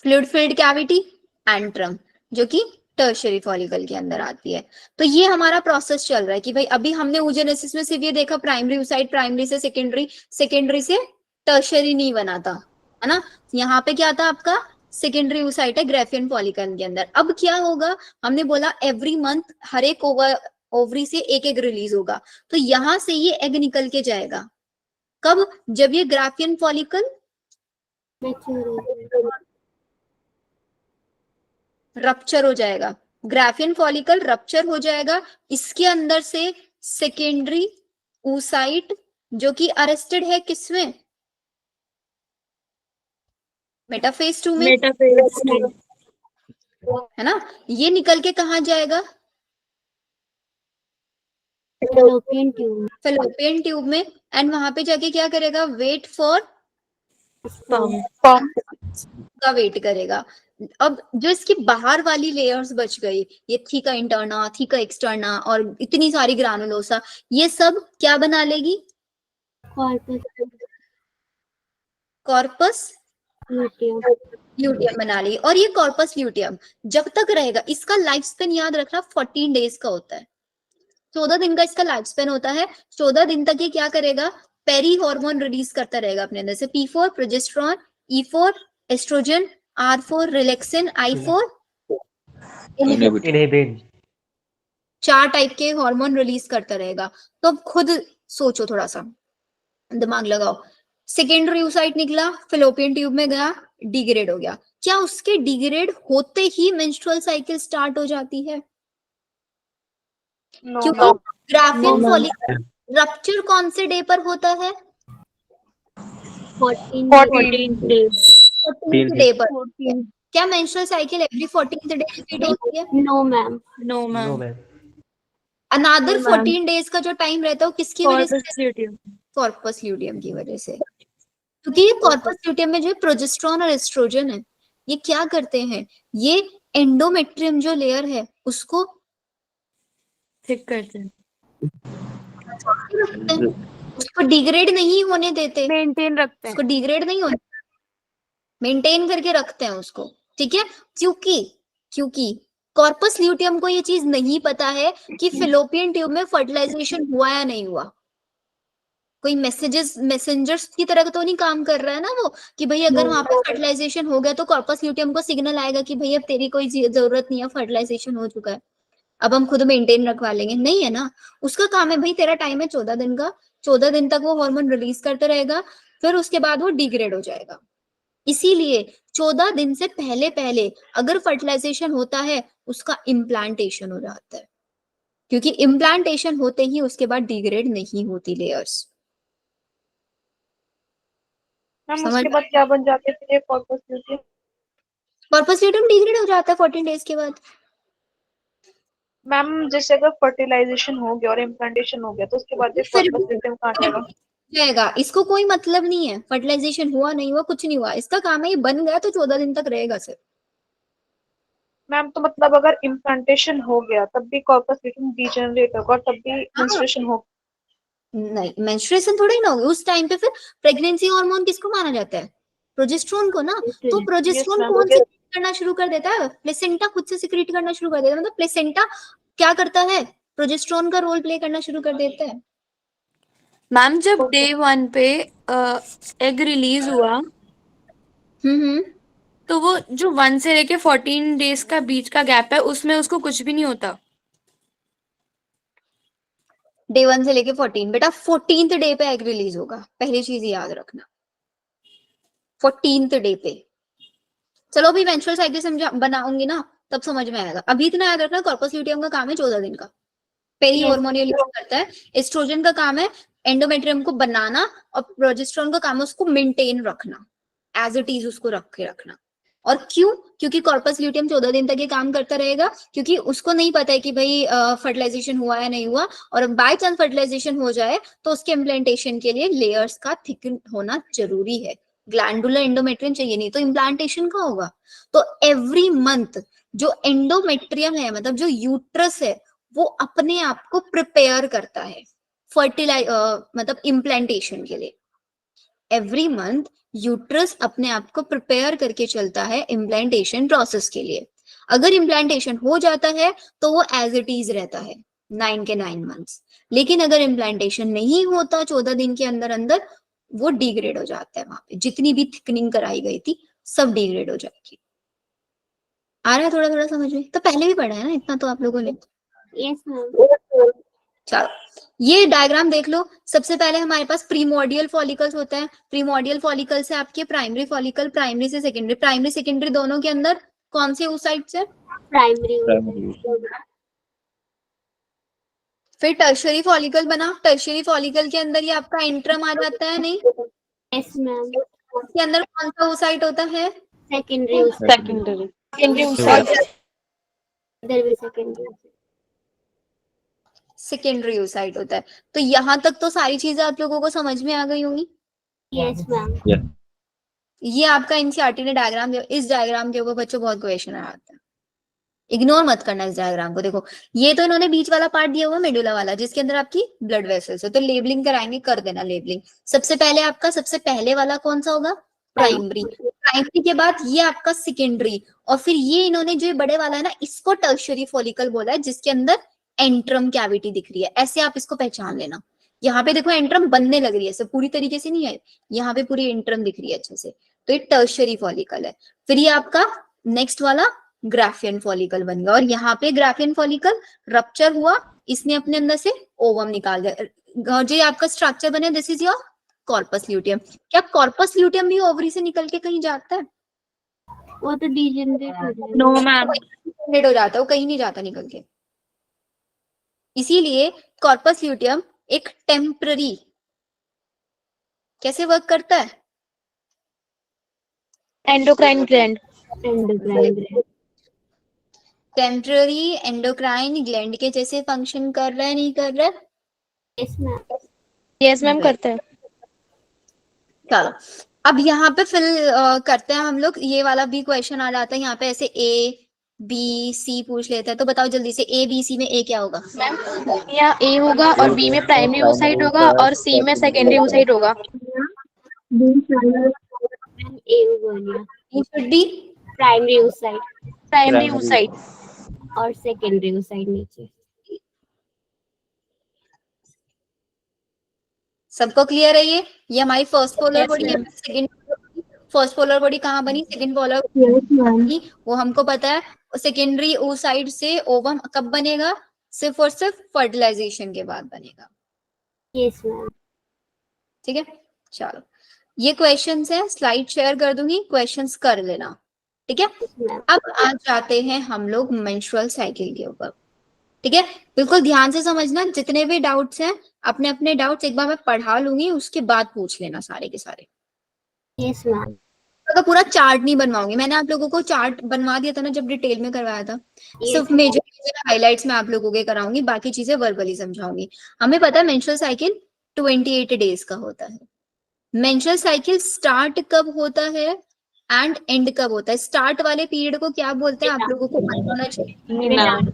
Fluid filled cavity, antrum, जो कि टर्शियरी फॉलिकल के अंदर आती है। तो ये हमारा प्रोसेस चल रहा है कि भाई अभी हमने oogenesis में सिर्फ ये देखा प्राइमरी oocyte, प्राइमरी से सेकेंडरी, सेकेंडरी से टर्शियरी नहीं बना था, है ना। यहाँ पे क्या था आपका, सेकेंडरी oocyte है ग्राफियन फॉलिकल के अंदर। अब क्या होगा, हमने बोला एवरी मंथ हर एक ओवरी से एक एग रिलीज होगा, तो यहाँ से ये एग निकल के जाएगा कब, जब ये ग्राफियन फॉलिकल रप्चर हो जाएगा, ग्राफियन फॉलिकल रप्चर हो जाएगा, इसके अंदर से सेकेंडरी oocyte जो कि अरेस्टेड है किसमें, मेटाफेज 2 में, है ना, ये निकल के कहाँ जाएगा, फैलोपियन ट्यूब। फेलोपियन ट्यूब में, एंड वहां पे जाके क्या करेगा, वेट फॉर का वेट करेगा। अब जो इसकी बाहर वाली लेयर्स बच गई, ये थीका इंटरना, थीका एक्सटर्ना और इतनी सारी ग्रानुलोसा, ये सब क्या बना लेगी, कॉर्पस ल्यूटियम बना ली। और ये कॉर्पस ल्यूटियम जब तक रहेगा, इसका लाइफ स्पेन याद रखना 14 डेज का होता है, 14 दिन का इसका लाइफ स्पेन होता है। 14 दिन तक ये क्या करेगा, पेरी हार्मोन रिलीज करता रहेगा अपने अंदर से, P4 progesterone, E4 estrogen, R4 relaxin, I4 inhibin. 4 type के हार्मोन रिलीज करता रहेगा। तो अब खुद सोचो, थोड़ा सा दिमाग लगाओ। सेकेंडरी oocyte निकला, फिलोपियन ट्यूब में गया, डिग्रेड हो गया। क्या उसके डिग्रेड होते ही मेंस्ट्रुअल साइकिल स्टार्ट हो जाती है? क्योंकि ग्राफियन फॉलिकल रप्चर कौन से डे पर होता है? 14 days. 14th डे पर। क्या menstrual cycle every 14th day repeat होती है? No, ma'am. No no ma'am. Ma'am. Another No, ma'am. 14 days का जो टाइम रहता है वो किसकी वजह से? Corpus luteum. कॉर्पस ल्यूटियम की वजह से। क्योंकि ये कॉर्पस ल्यूटियम में जो प्रोजेस्टेरोन और एस्ट्रोजन है, ये क्या करते हैं? ये एंडोमेट्रियम जो लेयर है उसको थिक करते हैं। रखते हैं, उसको डिग्रेड नहीं होने देते, मेंटेन रखते हैं। उसको डिग्रेड नहीं होने, मेंटेन करके रखते हैं उसको। ठीक है, क्योंकि कॉर्पस ल्यूटियम को ये चीज नहीं पता है कि फिलोपियन ट्यूब में फर्टिलाइजेशन हुआ या नहीं हुआ। कोई मैसेंजर्स की तरह तो नहीं काम कर रहा है ना वो, कि भाई अगर वहां पे फर्टिलाइजेशन हो गया तो कॉर्पस ल्यूटियम को सिग्नल आएगा कि भाई अब तेरी कोई जरूरत नहीं है, फर्टिलाइजेशन हो चुका है, अब हम खुद मेंटेन रखवा लेंगे। नहीं है ना, उसका काम है भाई तेरा टाइम है 14 दिन का, 14 दिन तक वो हार्मोन रिलीज करते रहेगा, फिर उसके बाद वो डिग्रेड हो जाएगा। इसीलिए 14 दिन से पहले पहले अगर फर्टिलाइजेशन होता है उसका इम्प्लांटेशन हो जाता है, क्योंकि इम्प्लांटेशन होते ही उसके बाद डिग्रेड नहीं होती लेयर्स। मैम समझ उसके बाद क्या बन जाते हैं फिर ये corpus luteum? Corpus luteum degrade हो जाता है 14 डेज के बाद। मैम जैसे अगर फर्टिलाइजेशन हो गया और इम्प्लांटेशन हो गया तो उसके बाद ये फिर कॉर्पस ल्यूटियम कहाँ जाएगा? जाएगा, इसको कोई मतलब नहीं है फर्टिलाइजेशन हुआ नहीं हुआ, कुछ नहीं हुआ, इसका काम है ये बन गया तो 14 दिन तक रहेगा सिर्फ। मैम तो मतलब अगर इम्प्लांटेशन हो गया तब भी कॉर्पस ल्यूटियम डीजेनरेट होगा और तब भी मेंस्ट्रुएशन हो? नहीं, मेंस्ट्रुएशन थोड़ा ही ना होगी उस टाइम पे। फिर प्रेगनेंसी हार्मोन किसको माना जाता है? प्रोजेस्टेरोन को ना। तो प्रोजेस्टेरोन ma'am. कौन सिक्रीट करना शुरू कर देता है? प्लेसेंटा खुद से सिक्रीट करना शुरू कर देता है। मतलब प्लेसेंटा क्या करता है? प्रोजेस्टेरोन का रोल प्ले करना शुरू कर देता है। मैम जब डे 1 पे एग रिलीज हुआ तो वो जो 1 से लेके 14 डेज का बीच का गैप है उसमें उसको कुछ भी नहीं होता। डे 1 से लेके 14 बेटा 14th डे पे एग रिलीज होगा, पहली चीज याद रखना 14th डे पे। चलो अभी मेंस्ट्रुअल साइकिल समझा बनाऊंगी ना तब समझ में आएगा। अभी इतना याद रखना कॉर्पस ल्यूटियम का काम है 14 दिन का, पेरी हार्मोन रिलीज करता है। एस्ट्रोजन का काम है एंडोमेट्रियम को बनाना और प्रोजेस्टेरोन का काम है उसको मेंटेन रखना, एज इट इज उसको रख के रखना। और क्यों? क्योंकि कॉर्पस ल्यूटियम 14 दिन तक ये काम करता रहेगा, क्योंकि उसको नहीं पता है कि भाई फर्टिलाइजेशन हुआ या नहीं हुआ, और बाय चांस फर्टिलाइजेशन हो जाए तो उसके इम्प्लांटेशन के लिए लेयर्स का थिक होना जरूरी है। ग्लैंडुलर एंडोमेट्रियम चाहिए, नहीं तो इम्प्लांटेशन का होगा। तो एवरी मंथ जो एंडोमेट्रियम है, मतलब जो यूट्रस है, वो अपने आप को प्रिपेयर करता है मतलब इम्प्लांटेशन के लिए। एवरी मंथ यूट्रस अपने आप को प्रिपेयर करके चलता है इम्प्लांटेशन प्रोसेस के लिए। अगर इम्प्लांटेशन हो जाता है तो वो एज इट इज रहता है 9 के 9 मंथ्स। लेकिन अगर इम्प्लांटेशन नहीं होता 14 दिन के अंदर अंदर, वो डिग्रेड हो जाता है। वहां पे जितनी भी थिकनिंग कराई गई थी सब डिग्रेड हो जाएगी। आ रहा है थोड़ा थोड़ा समझ में? तो पहले भी पढ़ा है ना इतना तो आप लोगों ने। Yes, ma'am. चलो ये डायग्राम देख लो। सबसे पहले हमारे पास प्रीमोर्डियल फॉलिकल्स होता है। प्रीमोर्डियल फॉलिकल से आपके प्राइमरी फॉलिकल, प्राइमरी से सेकेंडरी, प्राइमरी सेकेंडरी दोनों के अंदर कौन से oocytes है? Primary. फिर टर्शियरी फॉलिकल बना। टर्शियरी फॉलिकल के अंदर ये आपका इंट्रम आ जाता है, नहीं? Yes, ma'am. इसके अंदर कौन सा oocyte होता है? Secondary. Secondary. There will be secondary. Secondary oocyte होता है। तो यहाँ तक तो सारी चीजें आप लोगों को समझ में आ गई होंगी। Yes, ma'am. ये आपका एनसीईआरटी ने डायग्राम दिया। इस डायग्राम के ऊपर बच्चों बहुत क्वेश्चन आता है, इग्नोर मत करना इस डायग्राम को। देखो ये तो इन्होंने बीच वाला पार्ट दिया हुआ मेडुला वाला, जिसके अंदर आपकी ब्लड वेसल्स है, तो लेबलिंग कराएंगे, कर देना लेबलिंग। सबसे पहले आपका सबसे पहले वाला कौन सा होगा? प्राइमरी। प्राइमरी के बाद ये आपका सेकेंडरी, और फिर ये इन्होंने जो बड़े वाला है ना, इसको टर्शियरी फॉलिकल बोला है, जिसके अंदर एंट्रम कैविटी दिख रही है। ऐसे आप इसको पहचान लेना। यहाँ पे देखो एंट्रम बनने लग रही है, सब पूरी तरीके से नहीं है, यहाँ पे पूरी एंट्रम दिख रही है अच्छे से, तो ये टर्शियरी फॉलिकल है। फिर ये आपका नेक्स्ट वाला ग्राफियन फॉलिकल बन गया, और यहाँ पे ग्राफियन फॉलिकल रप्चर हुआ, इसने अपने अंदर से ओवम निकाल दिया, जो ये आपका स्ट्रक्चर बने, this is your corpus luteum. क्या कॉर्पस ल्यूटियम भी ओवरी से निकल के कहीं जाता है? वो तो डिजेनरेट हो जाएगा। No ma'am. जनरेट हो जाता है, वो कहीं नहीं जाता निकल के। इसीलिए कॉर्पस ल्यूटियम एक टेम्पररी, कैसे वर्क करता है? Endocrine gland. Endocrine gland. Temporary endocrine gland के जैसे फंक्शन कर रहा है, नहीं कर रहा है? Yes ma'am. यस मैम करता है। चलो अब यहाँ पे फिल करते हैं हम लोग, ये वाला भी क्वेश्चन आ जाता है यहाँ पे, ऐसे ए बी सी पूछ लेते हैं, तो बताओ जल्दी से ए बी सी में ए क्या होगा? मैम यहाँ ए होगा और बी में प्राइमरी oocyte होगा और सी में सेकेंडरी oocyte होगा। मैम ए होगा ये should be primary oocyte primary oocyte। और सेकेंडरी oocyte नीचे। सबको क्लियर है? ये हमारी फर्स्ट पोलर Yes, बॉडी है, ma'am. Second first polar body कहाँ बनी? सेकंड पोलर बनी, वो हमको पता है। सेकेंडरी oocyte से ओवम कब बनेगा? सिर्फ और सिर्फ फर्टिलाइजेशन के बाद बनेगा। Yes ma'am. ठीक है, चलो ये क्वेश्चंस है, स्लाइड शेयर कर दूंगी, क्वेश्चंस कर लेना। ठीक है, अब आ जाते हैं हम लोग मेंस्ट्रुअल साइकिल के ऊपर। ठीक है, बिल्कुल ध्यान से समझना, जितने भी डाउट्स हैं अपने अपने डाउट्स एक बार मैं पढ़ा लूंगी, उसके बाद पूछ लेना सारे के सारे। Yes ma'am. तो पूरा चार्ट नहीं बनवाऊंगी, मैंने आप लोगों को चार्ट बनवा दिया था ना जब डिटेल में करवाया था। सिर्फ मेजर हाइलाइट्स में आप लोगों के कराऊंगी, बाकी चीजें वर्बली समझाऊंगी। हमें पता है मेंस्ट्रुअल साइकिल 28 डेज का होता है। मेंस्ट्रुअल साइकिल स्टार्ट कब होता है एंड एंड कब होता है? स्टार्ट वाले पीरियड को क्या बोलते हैं आप लोगों को पता होना चाहिए। एंड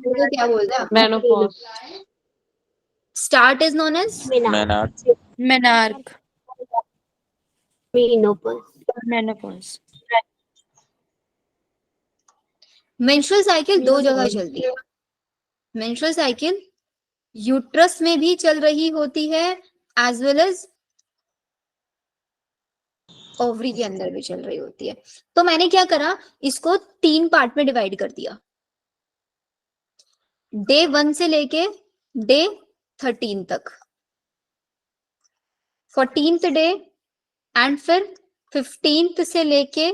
को क्या बोलते हैं? Menopause. Start is known as menarche. Menopause. Menstrual cycle दो जगह चलती है। मेंस्ट्रुअल साइकिल यूट्रस में भी चल रही होती है एज वेल एज ओवरी के अंदर भी चल रही होती है। तो मैंने क्या करा, इसको 3 पार्ट में डिवाइड कर दिया, डे 1 से लेके डे 13 तक, 14th डे एंड फिर 15th से लेके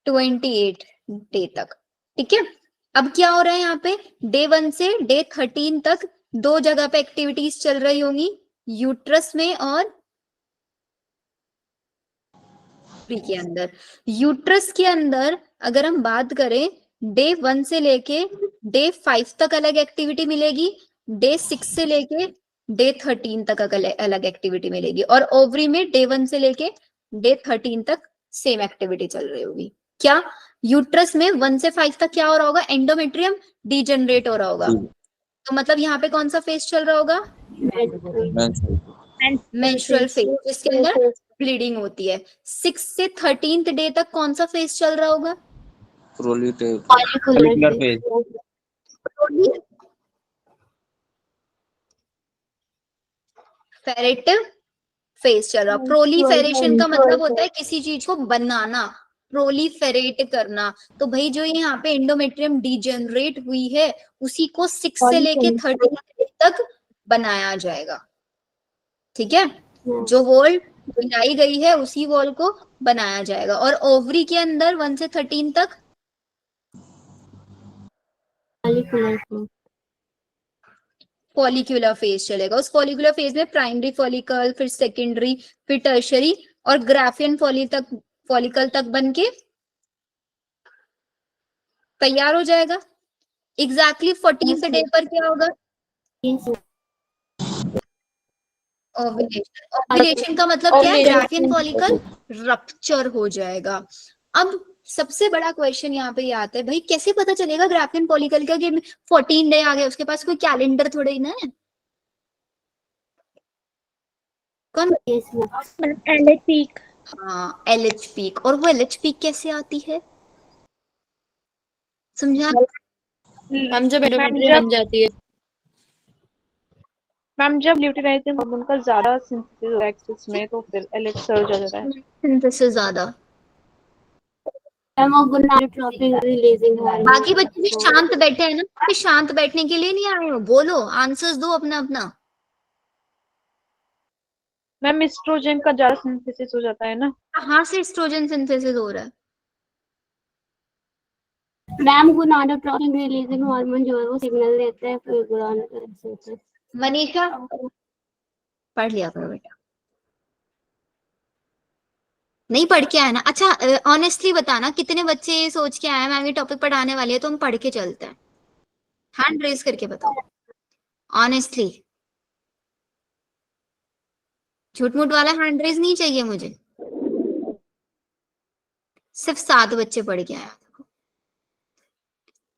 28 डे तक। ठीक है, अब क्या हो रहा है यहाँ पे, डे 1 से डे 13 तक 2 जगह पे एक्टिविटीज चल रही होंगी, यूट्रस में और के अंदर। यूट्रस के अंदर अगर हम बात करें, डे 1 से लेके डे 5 तक अलग एक्टिविटी मिलेगी, डे 6 से लेके डे 13 तक अलग एक्टिविटी मिलेगी, और ओवरी में डे 1 से लेके डे 13 तक सेम एक्टिविटी चल रही होगी। क्या यूट्रस में 1 से 5 तक क्या हो रहा होगा? एंडोमेट्रियम डिजेनरेट हो रहा होगा। तो मतलब यहाँ पे कौन सा फेज चल रहा होगा? मेंस्ट्रुअल फेज, जिसके अंदर ब्लीडिंग होती है। 6 से 13th डे तक कौन सा फेज चल रहा होगा? Follicular phase. फेरेटिव फेज चल रहा। प्रोलीफेरेशन का मतलब होता है किसी चीज को बनाना, प्रोलीफेरेट करना। तो भाई जो यहाँ पे एंडोमेट्रियम डिजेनरेट हुई है, उसी को 6 से लेके 13 तक बनाया जाएगा। ठीक है, जो वॉल बनाई गई है उसी वॉल को बनाया जाएगा। और ओवरी के अंदर 1 से 13 तक फॉलिक्यूलर फेज चलेगा। उस फॉलिक्यूलर फेज में प्राइमरी फॉलिकल, फिर सेकेंडरी, फिर टर्शरी और ग्राफियन फॉलिकल तक बनके तैयार हो जाएगा। एग्जैक्टली 14th डे पर क्या होगा? ओव्यूलेशन। ओव्यूलेशन का मतलब क्या है? ग्राफियन फॉलिकल रप्चर हो जाएगा। अब सबसे बड़ा क्वेश्चन यहाँ पे ये आता है, भाई कैसे पता चलेगा ग्राफियन फॉलिकल का कि 14 डे आ गए? उसके पास कोई कैलेंडर थोड़े ही ना है। कौन? LH peak. हाँ, एलएच पीक। और वो एलएच पीक कैसे आती है, समझा? हम जब एंडोमेट्रियम बन जाती है। मैम जब ल्यूटिनाइजिंग हार्मोन का ज्यादा सिंथेसिस होता है एक्सेस में, तो फिर एलएच सर्ज हो जाता है। सिंथेसिस ज्यादा मैम वो गोनाडोट्रोपिन रिलीजिंग हार्मोन। बाकी बच्चे भी शांत बैठे हैं ना, कि शांत बैठने के लिए नहीं आए हो, बोलो आंसर्स दो अपना अपना। मैम एस्ट्रोजन का ज्यादा सिंथेसिस हो जाता है ना। कहाँ से एस्ट्रोजन सिंथेसिस हो रहा है? मैम गोनाडोट्रोपिन रिलीजिंग हार्मोन जो है वो सिग्नल देता है, फिर गोनाडोट्रोपिन। मनीषा पढ़ लिया करो बेटा, नहीं पढ़ के आया ना। अच्छा ऑनेस्टली बताना कितने बच्चे ये सोच के आए मैम ये टॉपिक पढ़ाने वाली है तो हम पढ़ के चलते हैं, हैंड रेज करके बताओ ऑनेस्टली। झूठ मूठ वाला हैंड रेज नहीं चाहिए मुझे। सिर्फ 7 बच्चे पढ़ के आए।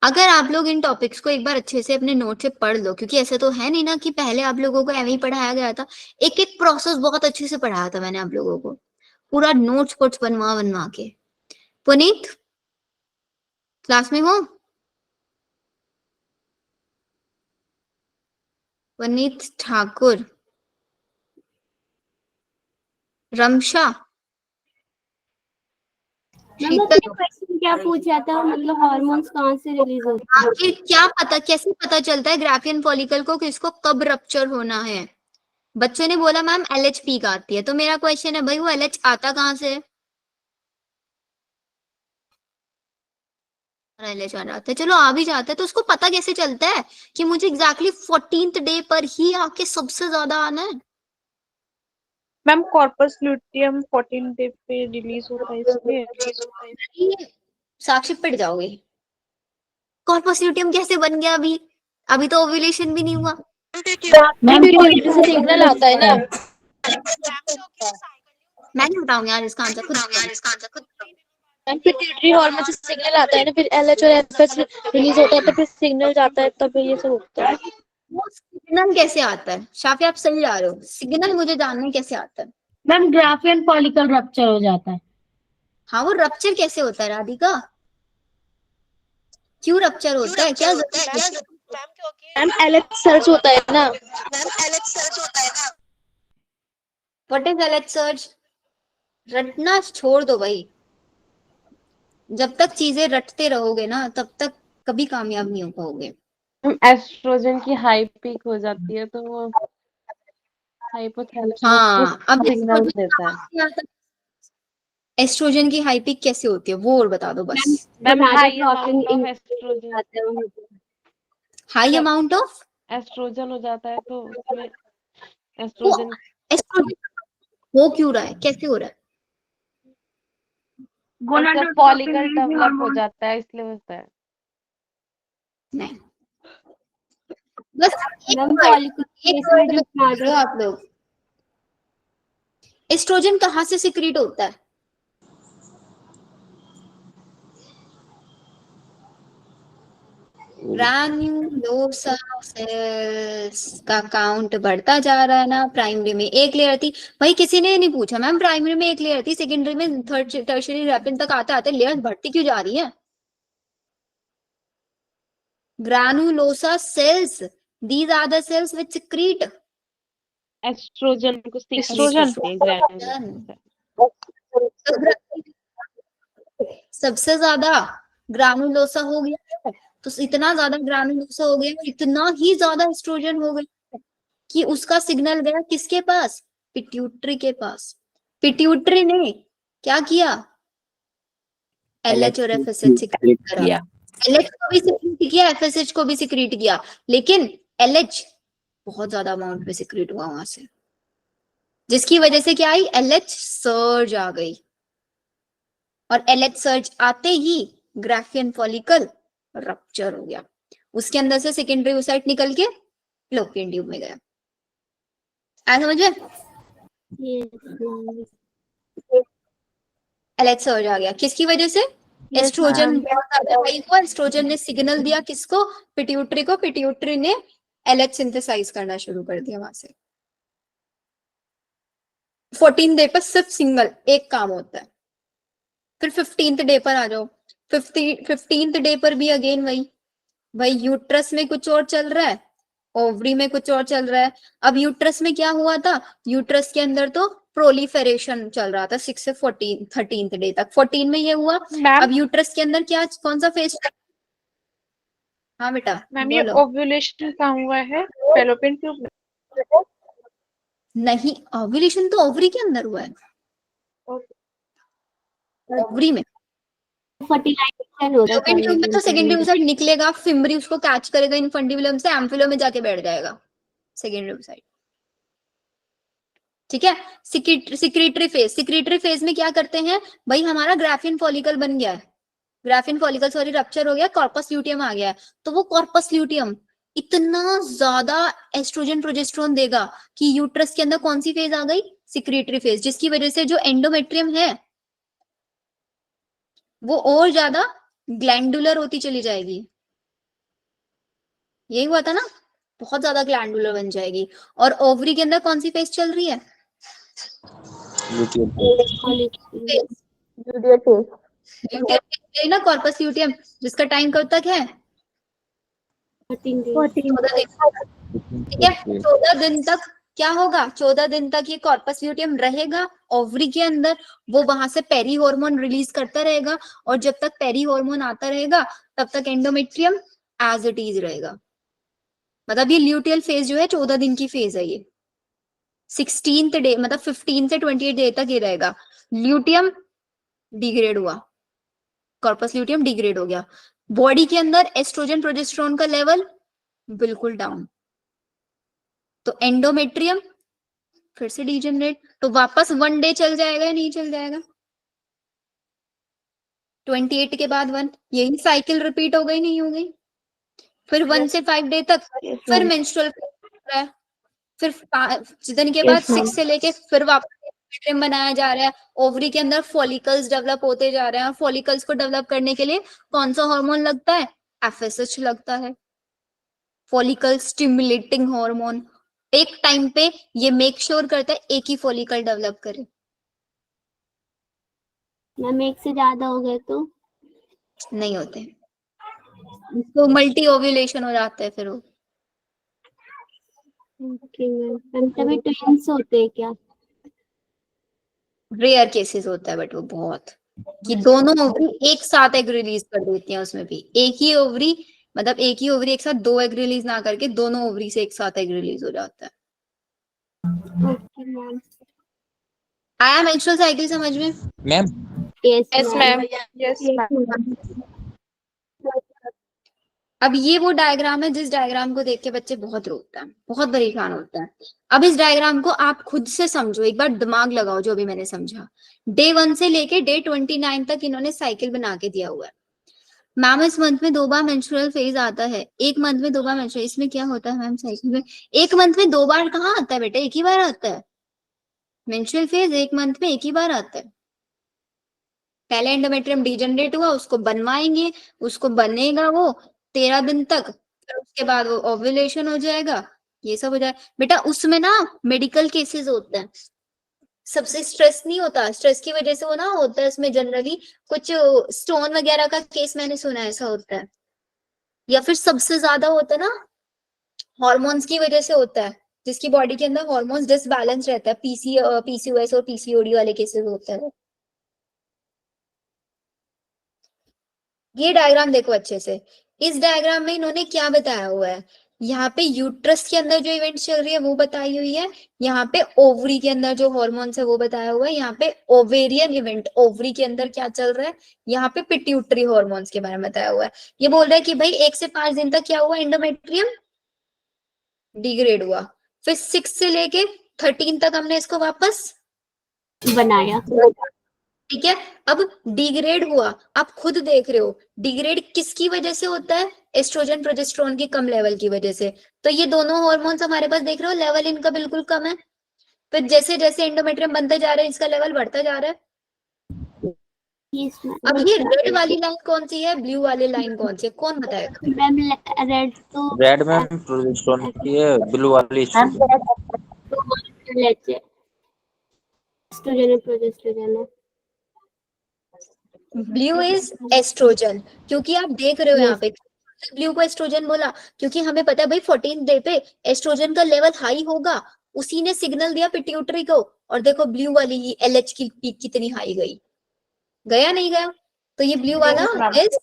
अगर आप लोग इन टॉपिक्स को एक बार अच्छे से अपने नोट से पढ़ लो, क्योंकि ऐसा तो है नहीं ना कि पहले आप लोगों को ऐਵੇਂ ही पढ़ाया गया था, एक एक प्रोसेस बहुत अच्छे से पढ़ाया था मैंने आप लोगों को, पूरा नोट्स पोट्स बनवा बनवा के। पुनीत क्लास में हो? पुनीत ठाकुर, रमशा, मैम वो क्वेश्चन क्या पूछा था, मतलब हार्मोन्स कहाँ से रिलीज होते हैं? आखिर क्या पता, कैसे पता चलता है ग्राफियन फॉलिकल को किसको कब रप्चर होना है? बच्चों ने बोला मैम LH पीक आती है, तो मेरा क्वेश्चन है भाई वो LH आता कहाँ से? LH आ जाता है, चलो आ भी जाता है तो उसको पता कैसे चलता है कि मुझे एग्जैक्टली 14th डे पर ही आके सबसे ज्यादा आना है? मैम कॉर्पस ल्यूटियम 14 डे पे रिलीज होता है इसलिए। साक्षी पिट जाओगे। कॉर्पस ल्यूटियम कैसे बन गया? अभी तो ओव्यूलेशन भी नहीं हुआ। मैम सिग्नल आता है ना। मैं नहीं बताऊंगी यार इसका आंसर, खुद मैम पिट्यूटरी हार्मोन से सिग्नल आता है ना, फिर LH और FS रिलीज होता है तो फिर सिग्नल जाता है, तब ये सब होता है। वो सिग्नल कैसे आता है? शाफी आप सही जा रहे हो, सिग्नल मुझे जानना है कैसे आता है। मैम ग्राफियन फॉलिकल रप्चर हो जाता है। हाँ वो रप्चर कैसे होता है राधिका? क्यों रप्चर होता है, क्या जरूरत है? मैम LH सर्च होता है ना। What is LH surge? रटना छोड़ दो भाई, जब तक चीजें रटते रहोगे ना तब तक कभी कामयाब नहीं हो पाओगे। एस्ट्रोजन की हाई पीक हो जाती है तो वो हाइपोथैलेमस हाँ को अब सिग्नल देता है। एस्ट्रोजन की हाई पीक कैसे होती है वो और बता दो बस। Ma'am high gonadotropin amount of in estrogen, आते हैं। हाई अमाउंट ऑफ एस्ट्रोजन हो जाता है तो उसमें वो एस्ट्रोजन एस्ट्रोजन हो क्यों रहा है, कैसे हो रहा है? फॉलिकल डेवलप हो जाता है इसलिए होता है। नहीं बस एक मैम word, फॉलिकल एक word में बोल रहे हो आप लोग। एस्ट्रोजन कहाँ से सिक्रीट होता है? ग्रैन्युलोसा सेल्स का काउंट बढ़ता जा रहा है ना। प्राइमरी में एक लेयर थी भाई, किसी ने नहीं पूछा मैम प्राइमरी में एक लेयर थी, सेकेंडरी में थर्ड टर्शियरी रैपिन तक आते आते लेयर्स बढ़ती क्यों जा रही है? Granulosa cells, these are the cells which secrete estrogen को secrete एस्ट्रोजन करते हैं ग्रैन्युलोसा। सबसे ज्यादा ग्रानुलोसा हो गया है, तो इतना ज्यादा ग्रानुलोसा हो गया, इतना ही ज्यादा एस्ट्रोजन हो गया कि उसका सिग्नल गया किसके पास? पिट्यूटरी के पास। पिट्यूटरी ने क्या किया? LH और FSH सिक्रीट करा। LH को भी सिक्रीट किया, FSH को भी सिक्रीट किया, लेकिन LH बहुत ज्यादा अमाउंट में सिक्रीट हुआ वहां से, जिसकी वजह से क्या आई? LH सर्ज आ गई, और LH सर्ज आते ही ग्राफियन फॉलिकल रप्चर हो गया, उसके अंदर से सेकेंडरी ओसाइट निकल के लोपियन ट्यूब में गया। आया समझ में? LH सर्ज आ गया किसकी वजह से? एस्ट्रोजन बहुत ज्यादा हाई हुआ, एस्ट्रोजन ने सिग्नल दिया किसको? पिट्यूटरी को, पिट्यूटरी ने LH सिंथेसाइज करना शुरू कर दिया वहां से। 14 डे पर सिर्फ सिंगल एक काम होता है। फिर 15th डे पर आ जाओ, 15th डे पर भी अगेन वही, भाई यूट्रस में कुछ और चल रहा है, ओवरी में कुछ और चल रहा है। अब यूट्रस में क्या हुआ था, यूट्रस के अंदर तो प्रोलिफेरेशन चल रहा था 6 से 13th डे तक, 14 में ये हुआ। मैम अब यूट्रस के अंदर क्या, कौन सा फेज? हाँ बेटा मैम ये बोलो। ओव्यूलेशन कहाँ हुआ है? फैलोपियन ट्यूब में? नहीं, ओव्यूलेशन तो ओवरी के अंदर हुआ है, ओवरी में। फर्टिलाइजेशन होता फैलोपियन ट्यूब में तो सेकेंडरी है। ओसाइट निकलेगा, फिम्बरी उसको कैच करेगा इनफंडिबुलम से, एम्फिलो में जाके बैठ जाएगा सेकेंडरी ओसाइट। ठीक है। सिक्रीटरी फेज, सिक्रीटरी फेज में क्या करते हैं भाई, हमारा ग्राफिन फॉलिकल बन गया है, ग्राफिन फॉलिकल सॉरी रप्चर हो गया, कॉर्पस ल्यूटियम आ गया है। तो वो कॉर्पस ल्यूटियम इतना ज्यादा एस्ट्रोजन प्रोजेस्टेरोन देगा कि यूट्रस के अंदर कौन सी फेज आ गई, सिक्रीटरी फेज, जिसकी वजह से जो एंडोमेट्रियम है वो और ज्यादा ग्लैंडुलर होती चली जाएगी। यही हुआ था ना, बहुत ज्यादा ग्लैंडुलर बन जाएगी। और ओवरी के अंदर कौन सी फेज चल रही है, ना कॉर्पस ल्यूटियम, जिसका टाइम कब तक है, 14 दिन। ठीक है, 14 दिन तक क्या होगा, 14 दिन तक ये कॉर्पस ल्यूटियम रहेगा ओवरी के अंदर, वो वहां से पेरी हार्मोन रिलीज करता रहेगा, और जब तक पेरी हार्मोन आता रहेगा तब तक एंडोमेट्रियम एज इट इज रहेगा। मतलब ये ल्यूटियल फेज जो है 14 दिन की फेज है ये, 16th डे मतलब 15 से 28 डे तक ये रहेगा। ल्यूटियम डिग्रेड हुआ, कॉर्पस ल्यूटियम डिग्रेड हो गया, बॉडी के अंदर एस्ट्रोजन प्रोजेस्टेरोन का लेवल बिल्कुल डाउन, तो एंडोमेट्रियम फिर से डिजेनरेट, तो वापस 1 डे चल जाएगा या नहीं चल जाएगा, 28 के बाद 1, यही साइकिल रिपीट हो गई नहीं हो गई। फिर 1 से 5 डे तक फिर मेंस्ट्रुअल रहा है, फिर 5 दिन के बाद 6 से लेके फिर वापस एंडोमेट्रियम बनाया जा रहा है, ओवरी के अंदर फॉलिकल्स डेवलप होते जा रहे हैं, फॉलिकल्स को डेवलप करने के लिए कौन सा हार्मोन लगता है, एफएसएच लगता है, फॉलिकल स्टिमुलेटिंग हार्मोन। एक टाइम पे ये मेक श्योर करता है एक ही फॉलिकल डेवलप करे। मैम एक से ज्यादा हो गए तो नहीं होते, तो मल्टी ओव्यूलेशन हो जाता है फिर वो। ओके मैम, तभी ट्विंस होते हैं क्या? रेयर केसेस होता है बट वो बहुत, कि दोनों ओवरी एक साथ एग रिलीज कर देती हैं, उसमें भी एक ही ओवरी मतलब एक ही ओवरी एक साथ 2 एग रिलीज ना करके दोनों ओवरी से एक साथ एग रिलीज हो जाता है। Okay ma'am. आया मेंस्ट्रुअल साइकिल समझ में? Ma'am yes ma'am. Yes ma'am. अब ये वो डायग्राम है जिस डायग्राम को देख के बच्चे बहुत रोते हैं, बहुत परेशान होते हैं। अब इस डायग्राम को आप खुद से समझो, एक बार दिमाग लगाओ जो भी मैंने समझा। डे 1 से लेके डे 29 तक इन्होंने साइकिल बना के दिया हुआ है। मैम इस मंथ में 2 बार मेंस्ट्रुअल फेज आता है, एक मंथ में 2 बार मेंस्ट्रुअल, इसमें क्या होता है मैम साइकिल में, एक मंथ में 2 बार कहाँ आता है बेटा, एक ही बार आता है मेंस्ट्रुअल फेज, एक मंथ में एक ही बार आता है। पहले एंडोमेट्रियम डिजनरेट हुआ, उसको बनवाएंगे, उसको बनेगा वो 13 दिन तक, फिर उसके बाद वो ओव्यूलेशन हो जाएगा, ये सब हो जाए बेटा। उसमें ना मेडिकल केसेस होते हैं, सबसे स्ट्रेस नहीं होता, स्ट्रेस की वजह से वो ना होता है इसमें जनरली कुछ स्टोन वगैरह का केस मैंने सुना है ऐसा होता है, या फिर सबसे ज्यादा होता है ना हॉर्मोन्स की वजह से होता है, जिसकी बॉडी के अंदर हॉर्मोन्स डिसबैलेंस रहता है, पीसीओएस और पीसीओडी वाले केसेस होता है। ये डायग्राम देखो अच्छे से, इस डायग्राम में इन्होंने क्या बताया हुआ है, यहाँ पे यूट्रस के अंदर जो इवेंट चल रही है वो बताई हुई है, यहाँ पे ओवरी के अंदर जो हॉर्मोन्स है वो बताया हुआ है, यहाँ पे ओवेरियन इवेंट ओवरी के अंदर क्या चल रहा है, यहाँ पे पिट्यूटरी हॉर्मोन्स के बारे में बताया हुआ है। ये बोल रहा है कि भाई 1 से 5 दिन तक क्या हुआ, एंडोमेट्रियम डिग्रेड हुआ, फिर 6 से लेके 13 तक हमने इसको वापस बनाया। ठीक है। अब डिग्रेड हुआ, आप खुद देख रहे हो डिग्रेड किसकी वजह से होता है, एस्ट्रोजन प्रोजेस्टेरोन की कम लेवल की वजह से। तो ये दोनों हार्मोन्स हमारे पास देख रहे हो लेवल इनका बिल्कुल कम है, फिर जैसे जैसे एंडोमेट्रियम बनते जा रहा है इसका लेवल बढ़ता जा रहा है। Yes ma'am. अब ये रेड वाली लाइन कौन सी है, ब्लू वाली लाइन कौन सी है, कौन बताएगा? मैम रेड तो रेड में प्रोजेस्टेरोन की है, ब्लू वाली एस्ट्रोजन प्रोजेस्टेरोन है। ब्लू इज एस्ट्रोजन, क्योंकि आप देख रहे हो यहाँ पे ब्लू को एस्ट्रोजन बोला? क्योंकि हमें पता है भाई 14th डे पे एस्ट्रोजन का लेवल हाई होगा, उसी ने सिग्नल दिया पिट्यूटरी को। और देखो ब्लू वाली LH की पीक कितनी हाई गई, गया नहीं गया? तो ये ब्लू वाला is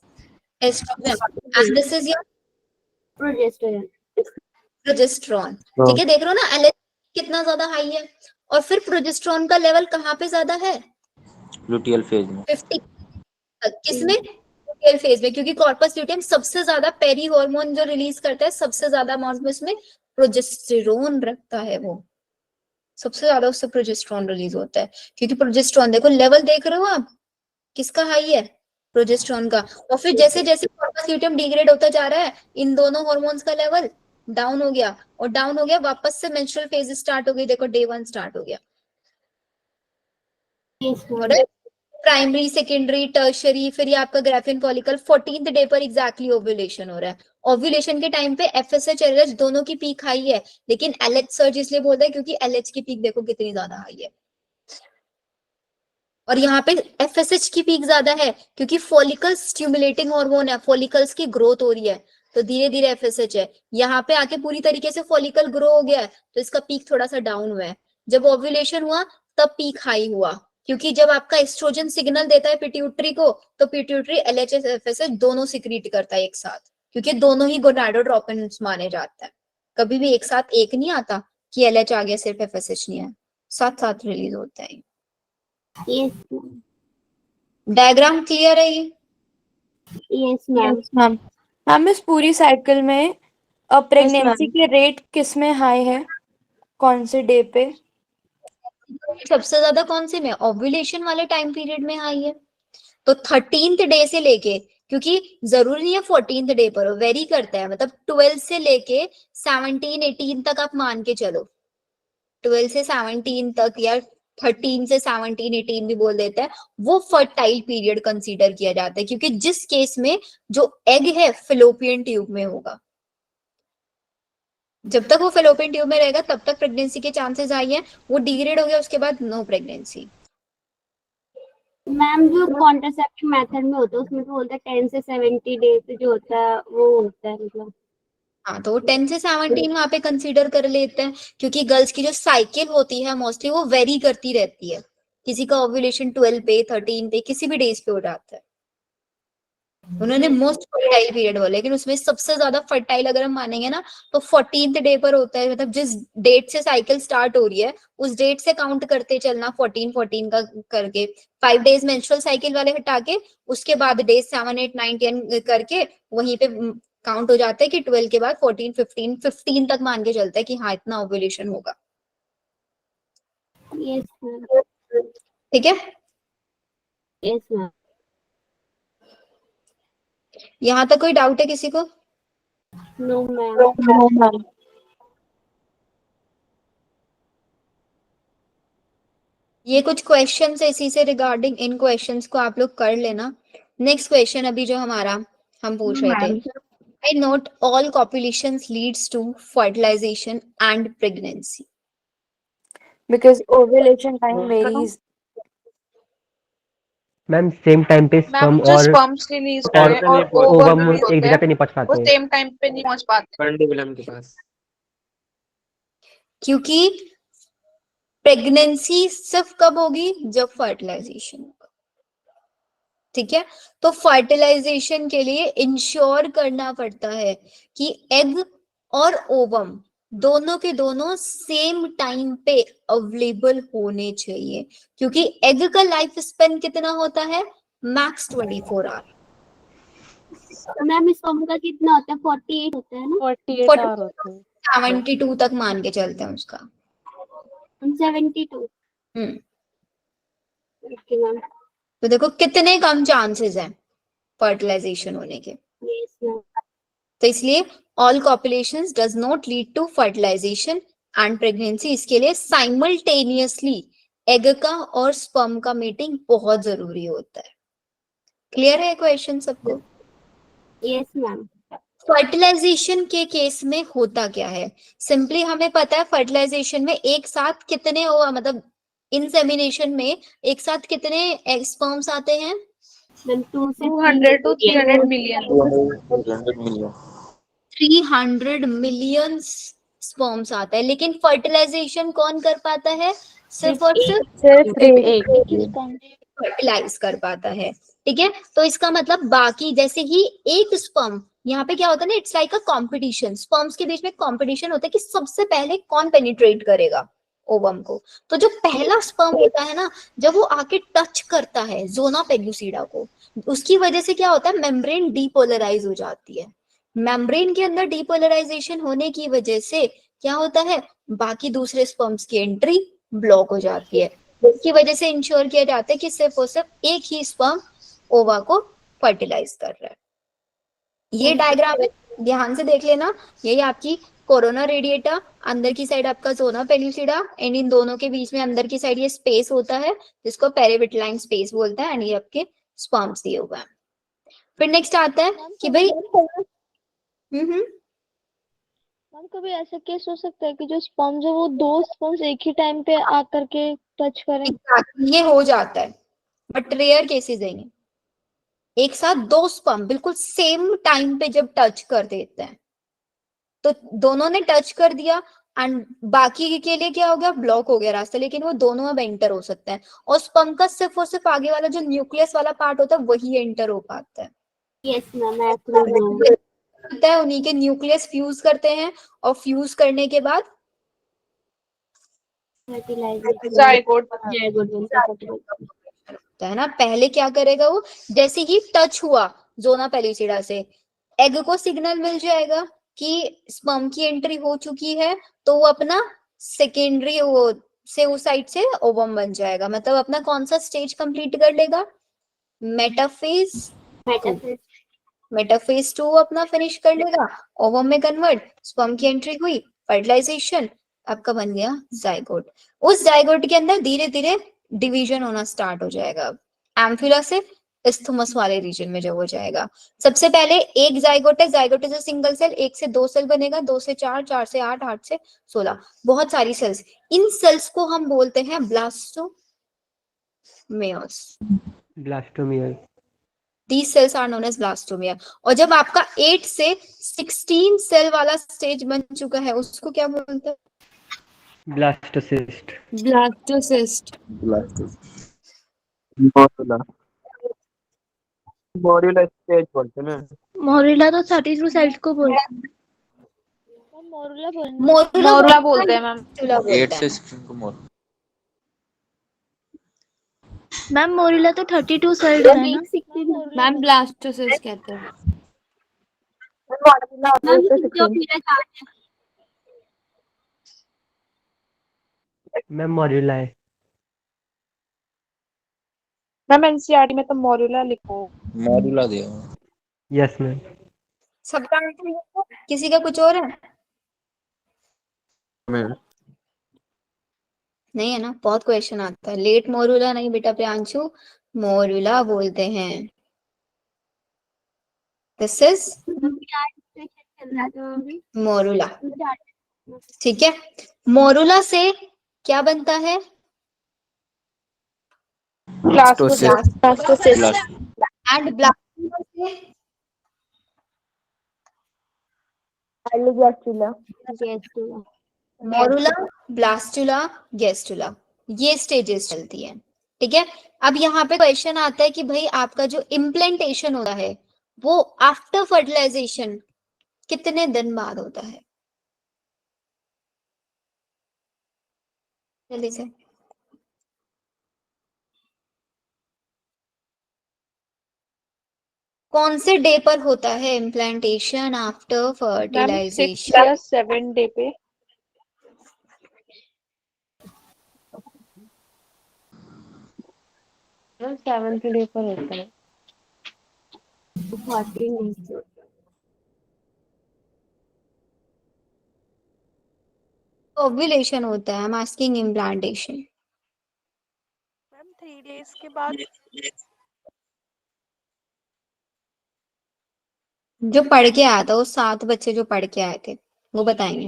estrogen and this is your progesterone. Progesterone. ठीक है, देख रहे हो ना LH कितना ज्यादा हाई है। और फिर प्रोजेस्टेरोन का लेवल कहाँ पे ज्यादा है? लुटियल फेज में। 50 किसमें? लुटियल फेज में, क्योंकि कॉर्पस ल्यूटियम सबसे ज्यादा पेरी हार्मोन जो रिलीज करता है, सबसे ज्यादा अमाउंट में इसमें प्रोजेस्टेरोन रखता है, वो सबसे ज्यादा उससे प्रोजेस्टेरोन रिलीज होता है। क्योंकि प्रोजेस्टेरोन देखो लेवल देख रहे हो आप, किसका हाई है? प्रोजेस्टेरोन का। और फिर जैसे जैसे कॉर्पस ल्यूटियम डिग्रेड होता जा रहा है, इन दोनों हार्मोन्स का लेवल डाउन हो गया, और डाउन हो गया, वापस से मेंस्ट्रुअल फेज स्टार्ट हो गई। देखो डे 1 स्टार्ट हो गया। प्राइमरी, सेकेंडरी, टर्शरी, फिर ये आपका ग्राफियन फॉलिकल 14th डे पर एग्जैक्टली ओव्यूलेशन हो रहा है। ओव्यूलेशन के टाइम पे FSH LH दोनों की पीक हाई है, लेकिन LH सर्ज इसलिए बोलता है क्योंकि LH की पीक देखो कितनी ज्यादा हाई है। और यहाँ पे FSH की पीक ज्यादा है क्योंकि फॉलिकल स्टिमुलेटिंग हार्मोन है, फॉलिकल्स की ग्रोथ हो रही है, तो धीरे धीरे FSH है। यहाँ पे आके पूरी तरीके से फॉलिकल ग्रो हो गया है, तो इसका पीक थोड़ा सा डाउन हुआ है। जब ओव्यूलेशन हुआ तब पीक हाई हुआ, क्योंकि जब आपका एस्ट्रोजन सिग्नल देता है पिट्यूटरी को, तो पिट्यूटरी LHS FSH दोनों सिक्रीट करता है एक साथ, क्योंकि दोनों ही गोनाडोट्रोपिन माने जाता है। कभी भी एक साथ एक नहीं आता कि LH आ गया सिर्फ FSH नहीं है, साथ साथ रिलीज होता है। यस डायग्राम क्लियर है ये? Yes ma'am. मैम मैम इस पूरी साइकिल में प्रेगनेंसी के रेट किस में हाई है, कौन से डे पे? सबसे ज्यादा कौन से में? ओव्यूलेशन वाले टाइम पीरियड में हाई है। तो 13th डे से लेके, क्योंकि जरूरी नहीं है 14th डे पर, वेरी करता है, मतलब 12 से लेके 17 18 तक आप मान के चलो, 12 से 17 तक या 13 से 17 18 भी बोल देते हैं, वो फर्टाइल पीरियड कंसीडर किया जाता है, क्योंकि जिस केस में जो एग है फेलोपियन ट्यूब में होगा, जब तक वो फेलोपियन ट्यूब में रहेगा तब तक प्रेगनेंसी के चांसेस हाई है। वो डिग्रेड हो गया उसके बाद नो प्रेगनेंसी। मैम जो कॉन्ट्रासेप्टिव मेथड में होता है उसमें तो बोलता है 10 से 70 डेज जो होता है वो होता है, मतलब हाँ, तो 10 से 17 वहां पे कंसीडर कर लेते हैं, क्योंकि गर्ल्स की जो साइकिल होती है मोस्टली वो वेरी करती रहती है। किसी का ओव्यूलेशन 12 पे, 13 पे, किसी भी डेज पे हो जाता है। उन्होंने मोस्ट फर्टाइल पीरियड बोला, लेकिन उसमें सबसे ज्यादा फर्टाइल अगर हम मानेंगे ना तो 14th डे पर होता है। मतलब जिस डेट से साइकिल स्टार्ट हो रही है उस डेट से काउंट करते चलना, 14 14 का करके 5 डेज मेंस्ट्रुअल साइकिल वाले हटा के, उसके बाद डेज 7 8 9 10 करके वहीं पे काउंट हो जाता है कि 12 के बाद 14 15 15 तक मान के चलता है कि हाँ इतना ओव्यूलेशन होगा। Yes ma'am. ठीक है, यस मैम। यहाँ तक कोई डाउट है किसी को? No ma'am. ये कुछ क्वेश्चंस इसी से रिगार्डिंग, इन क्वेश्चंस को आप लोग कर लेना। नेक्स्ट क्वेश्चन अभी जो हमारा हम पूछ रहे थे, I note all copulations leads to fertilisation and pregnancy. Because ovulation time varies. Ma'am same time पे स्पर्म मैम जो और स्पर्म्स रिलीज होते हैं और ओवम ओवम एक होते जगह हैं पे नहीं पहुंच वो पाते हैं। सेम टाइम पे नहीं पहुंच पाते। पेंडुलम के पास। क्योंकि प्रेगनेंसी सिर्फ कब होगी? जब फर्टिलाइजेशन होगा। ठीक है, तो फर्टिलाइजेशन के लिए इंश्योर करना पड़ता है कि एग और ओवम दोनों के दोनों सेम टाइम पे अवेलेबल होने चाहिए, क्योंकि एग का लाइफ स्पेन कितना होता है? Max 24 our. मैम स्पर्म का कितना होता है? 48 होता है ना? 48 आवर होते हैं। 72 तक मान के चलते हैं उसका। 72। Okay ma'am. तो देखो कितने कम चांसेस हैं फर्टिलाइजेशन होने के। Yes ma'am. तो इसलिए all copulations does not lead to fertilisation and pregnancy. इसके लिए साइमल्टेनियसली एग का और स्पर्म का मीटिंग बहुत जरूरी होता है। क्लियर है क्वेश्चन सबको? Yes ma'am. फर्टिलाइजेशन के केस में होता क्या है? सिंपली हमें पता है फर्टिलाइजेशन में एक साथ कितने मतलब इंसेमिनेशन में एक साथ कितने स्पर्म्स आते हैं? मैम 2 से 200 to 300 million. million। 300 million sperms आता है, लेकिन फर्टिलाइजेशन कौन कर पाता है? सिर्फ और सिर्फ एक फर्टिलाइज कर पाता है। ठीक है, तो इसका मतलब बाकी जैसे ही एक स्पर्म, यहाँ पे क्या होता है ना, it's like a competition, sperms के बीच में कंपटीशन होता है कि सबसे पहले कौन पेनिट्रेट करेगा ओवम को। तो जो पहला स्पर्म होता है ना, जब वो आके टच करता है जोना पेल्लुसिडा को, उसकी वजह से क्या होता है, मेम्ब्रेन डीपोलराइज हो जाती है। मेम्ब्रेन के अंदर डीपोलराइजेशन होने की वजह से क्या होता है, बाकी दूसरे स्पर्म्स की एंट्री ब्लॉक हो जाती है। इसकी वजह से इंश्योर किया जाता है कि सिर्फ और सिर्फ एक ही स्पर्म ओवा को फर्टिलाइज कर रहा है। ये डायग्राम है, ध्यान से देख लेना। यही आपकी कोरोना रेडिएटा, अंदर की साइड आपका जोना पेल्लुसिडा, एंड इन दोनों के बीच में अंदर की साइड ये स्पेस होता है जिसको पेरिविटलाइन स्पेस बोलता है, एंड ये आपके स्पर्म्स दिए हुए हैं। फिर नेक्स्ट आता है कि भाई मैम कभी ऐसा केस हो सकता है कि जो स्पर्म्स है वो 2 स्पर्म्स एक ही टाइम पे आकर के टच करें? ये हो जाता है, बट रेयर केसेस है ये। एक साथ 2 स्पर्म बिल्कुल सेम टाइम पे जब टच कर देते हैं, तो दोनों ने टच कर दिया एंड बाकी के लिए क्या हो गया, ब्लॉक हो गया रास्ता, लेकिन वो दोनों अब एंटर हो सकते हैं। और स्पर्म का सिर्फ और सिर्फ आगे वाला जो न्यूक्लियस वाला पार्ट होता है वही एंटर हो पाता है। Yes ma'am, I approve ma'am. होता है, उन्हीं के न्यूक्लियस फ्यूज करते हैं, और फ्यूज करने के बाद फर्टिलाइजेशन जायगोट जायगोट बनता है, fertilization। होता है ना। पहले क्या करेगा वो, जैसे ही टच हुआ जोना पेल्लुसिडा से, एग को सिग्नल मिल जाएगा कि स्पर्म की एंट्री हो चुकी है, तो वो अपना सेकेंडरी वो से उस साइड से ओवम बन जाएगा। मतलब अपना कौन सा स्टेज कंप्लीट कर लेगा, मेटाफेज। मेटाफेज मेटाफेज 2 अपना फिनिश कर लेगा, ओवम में कन्वर्ट, स्पर्म की एंट्री हुई, फर्टिलाइजेशन, आपका बन गया जाइगोट। उस जाइगोट के अंदर धीरे धीरे डिवीजन होना स्टार्ट हो जाएगा। एम्फिला से इस्थुमस वाले रीजन में जब हो जाएगा, सबसे पहले एक जाइगोट है, zygote is a single cell, 1 से 2 सेल बनेगा, 2 से 4, 4 से 8, 8 से 16, बहुत सारी सेल्स। इन सेल्स को हम बोलते हैं ब्लास्टोमेयर्स। Blastomere. These cells are known as blastomere। और जब आपका 8 से 16 सेल वाला स्टेज बन चुका है, उसको क्या बोलते हैं? ब्लास्टोसिस्ट। ब्लास्टोसिस्ट। मॉड्यूलर स्टेज बोलते हैं ना। मोरिला तो 32 सेल्स को बोलते हैं। मैम मोरुला बोलेंगे। मोरुला बोलते हैं मैम। बोलते हैं। मैम मोरिला तो 32 सेल्स है ना। मैम ब्लास्टोसिस्ट कहते हैं। मैम जो मेरा चार्ट है, मैम मॉड्यूला है। मैम एनसीईआरटी में तो मॉड्यूला लिखो। मॉड्यूला दिया यस मैम। सबका आंसर ये है? किसी का कुछ और है? मैम। नहीं है ना, बहुत क्वेश्चन आता है। लेट मोरुला नहीं बेटा प्रियांशु, मोरुला बोलते हैं। दिस इज चल रहा था अभी। मोरुला। ठीक है, मोरुला से क्या बनता है? ब्लास्टोसिस्ट। एंड ब्लास्टोमा से गेस्टुला। मोरुला, ब्लास्टुला, गेस्टुला, ये स्टेजेस चलती है। ठीक है, अब यहाँ पे क्वेश्चन आता है कि भाई आपका जो इम्प्लांटेशन होता है वो आफ्टर फर्टिलाइजेशन कितने दिन बाद होता है? जल्दी से। कौन से डे पर होता है इम्प्लांटेशन आफ्टर मैम 6 फर्टिलाइजेशन? या 7 डे पे। मैम 7th डे पर होता है। 14 days। ओव्यूलेशन होता है, I am asking implantation. Ma'am 3 days के बाद। जो पढ़ के आया था, वो 7 बच्चे जो पढ़ के आए थे वो बताएंगे।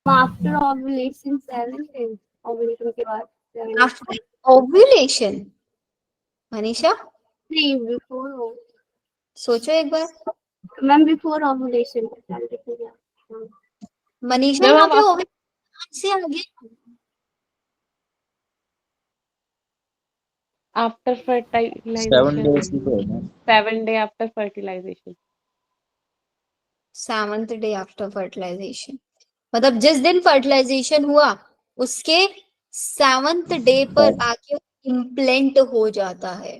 आफ्टर ओव्यूलेशन 7 days, ओव्यूलेशन के बाद 7 days। आफ्टर ओव्यूलेशन, मनीषा नहीं, बिफोर, सोचो एक बार। Ma'am before ovulation. Manisha ma'am, यहाँ पे आप- ओव्यूलेशन से आ गया। आफ्टर सेवन फर्टिलाइजेशन, डेज की तो है ना। 7 day after fertilization. 7th day after fertilization, मतलब जिस दिन फर्टिलाइजेशन हुआ उसके 7th डे पर आके इम्प्लेंट हो जाता है।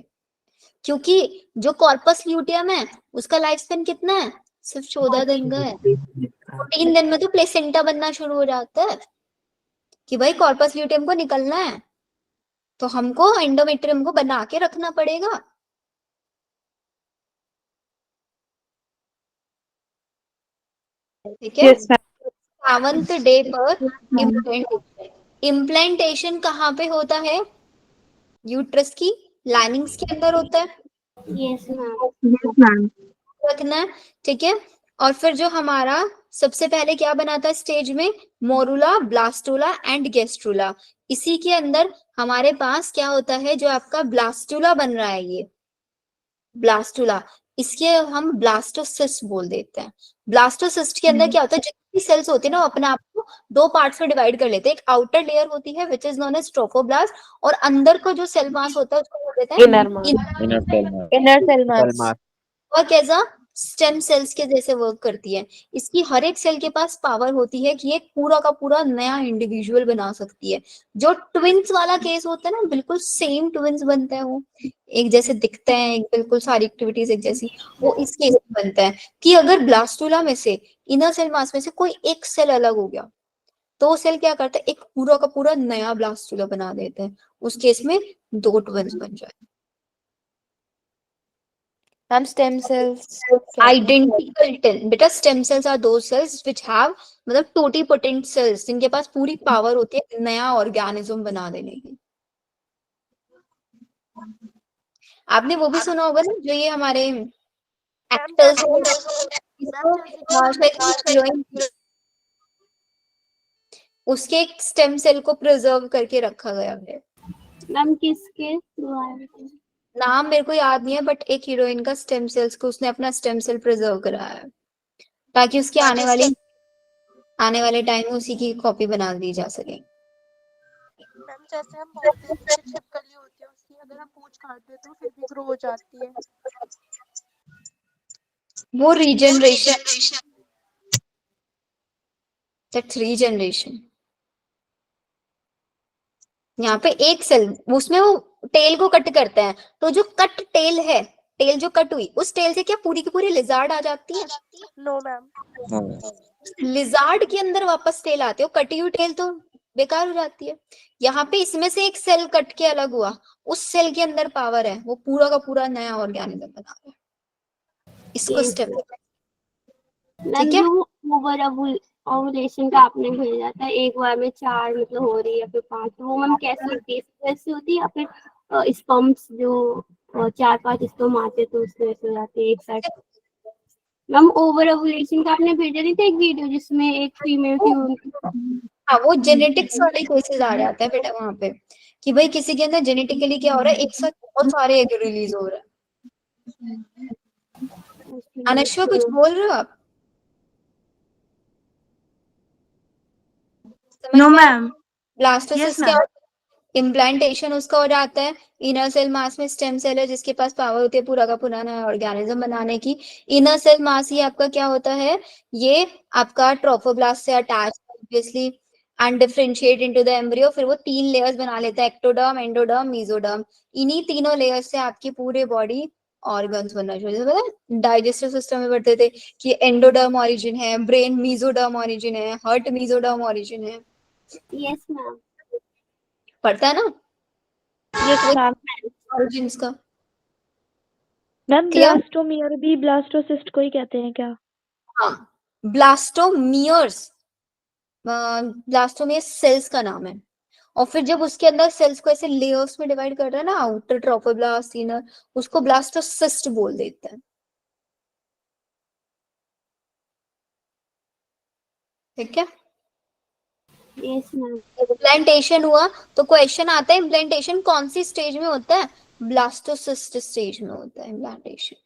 क्योंकि जो कॉर्पस ल्यूटियम है उसका लाइफ स्पेन कितना है, सिर्फ 14 दिन का है। 14 दिन में तो प्लेसेंटा बनना शुरू हो जाता है कि भाई कॉर्पस ल्यूटियम को निकलना है, तो हमको एंडोमेट्रियम को बना के रखना पड़ेगा। ठीक है। 7th डे पर इम्प्लांटेशन कहाँ पे होता है, यूट्रस की लाइनिंग्स के अंदर होता है, यस मैम। रखना है। ठीक है। और फिर जो हमारा सबसे पहले क्या बनाता है स्टेज में, मोरुला, ब्लास्टुला एंड गेस्ट्रुला। इसी के अंदर हमारे पास क्या होता है, जो आपका ब्लास्टुला बन रहा है, ये ब्लास्टुला, इसके हम ब्लास्टोसिस्ट बोल देते हैं। ब्लास्टोसिस्ट के अंदर क्या होता है, जितनी सेल्स होती है ना वो अपने आप को दो पार्ट्स में डिवाइड कर लेते हैं। एक आउटर लेयर होती है which is known as trophoblast, और अंदर का जो सेल मास होता है उसको बोल देते हैं inner mass. Inner cell mass. और कैसा स्टेम सेल्स के जैसे वर्क करती है। इसकी हर एक सेल के पास पावर होती है कि एक पूरा का पूरा नया इंडिविजुअल बना सकती है। जो ट्विंस वाला केस होता है ना, बिल्कुल सेम ट्विंस बनते हैं, वो एक जैसे दिखते हैं, एक बिल्कुल सारी एक्टिविटीज एक जैसी, वो इस केस में बनता है कि अगर ब्लास्टुला में से, इनर सेल मास में से कोई एक सेल अलग हो गया तो सेल क्या करता है, एक पूरा का पूरा नया ब्लास्टुला बना देते हैं। उस केस में दो ट्विंस बन जाए। मैम स्टेम सेल्स आइडेंटिकल बेटा, स्टेम सेल्स आर दो सेल्स विच हैव, मतलब टोटीपोटेंट सेल्स, जिनके पास पूरी पावर होती है नया ऑर्गेनिज्म बना देने की। आपने वो भी सुना होगा ना, जो ये हमारे एक्टर्स उसके स्टेम सेल को प्रिजर्व करके रखा गया है। मैम किसके द्वारा? नाम मेरे को याद नहीं है, बट एक हीरोइन का स्टेम सेल्स को उसने अपना स्टेम सेल प्रिजर्व कराया है, ताकि उसके आने वाले टाइम में उसी की कॉपी बना दी जा सके। मैम जैसे हम बोलते हैं कि छिपकली होती है उसकी अगर हम पूंछ काट दें तो फिर भी ग्रो हो जाती है। वो रीजनरेशन, दैट्स रीजनरेशन। यहाँ पे एक सेल, उसमें वो टेल को कट करते हैं, तो जो कट टेल है, टेल जो कट हुई, उस टेल से क्या पूरी की पूरी लिजार्ड आ जाती है? No ma'am. लिजार्ड के अंदर वापस टेल आते हो, कटी हुई टेल तो बेकार हो जाती है। यहाँ पे इसमें से एक सेल कट के अलग हुआ, उस सेल के अंदर पावर है, वो पूरा का पूरा नया ऑर्गेनिज्म बना रहा है। इसको स्टेम, मैम ठीक है। जो ओवर ओवुलेशन का आपने भेजा था, एक बार में 4 मतलब हो रही है या फिर 5, वो मैम कैसी होती है, वैसी होती है या फिर स्पर्म्स जो 4-5 स्पर्म आते तो उसमें वैसे हो जाती है एक साथ? मैम ओवर ओवुलेशन का आपने भेजा नहीं था एक वीडियो जिसमें एक फीमेल थी उनकी? हाँ, वो जेनेटिक्स वाले केसेस आ जाते हैं बेटा वहां पे, कि भाई किसी के अंदर जेनेटिकली क्या हो रहा है, एक साथ बहुत सारे एग रिलीज हो रहे हैं। अनश्वर कुछ बोल रहे हो आप? No ma'am. ब्लास्टोसिस्ट क्या, इम्प्लांटेशन उसका हो जाता है। इनर सेल मास में स्टेम सेल है जिसके पास पावर होती है पूरा का पूरा नया ऑर्गेनिज्म बनाने की। इनर सेल मास ही आपका क्या होता है, ये आपका ट्रोफोब्लास्ट से attach obviously and differentiate into the embryo. फिर वो 3 लेयर्स बना लेता है, एक्टोडर्म, एंडोडर्म, मेसोडर्म। इन्हीं तीनों लेयर्स से आपकी पूरे बॉडी ऑर्गन्स बनना शुरू होते हैं। डाइजेस्टिव सिस्टम में पढ़ते थे कि एंडोडर्म ऑरिजिन है, ब्रेन मेसोडर्म ऑरिजिन है, हार्ट मेसोडर्म ऑरिजिन है। Yes ma'am. पढ़ता है ना यस मैम। ऑरिजिन्स का। Ma'am clear? ब्लास्टोमियर भी ब्लास्टोसिस्ट को ही कहते हैं क्या? हाँ, ब्लास्टोमियर्स, ब्लास्टोमियर्स सेल्स का नाम है। और फिर जब उसके अंदर सेल्स को ऐसे लेयर्स में डिवाइड कर रहा है ना, आउटर ट्रोफोब्लास्ट, इनर, उसको ब्लास्टोसिस्ट बोल देते हैं। ठीक है। Yes ma'am. इम्प्लांटेशन हुआ तो क्वेश्चन आता है इम्प्लांटेशन कौन सी स्टेज में होता है, ब्लास्टोसिस्ट स्टेज में होता है इम्प्लांटेशन।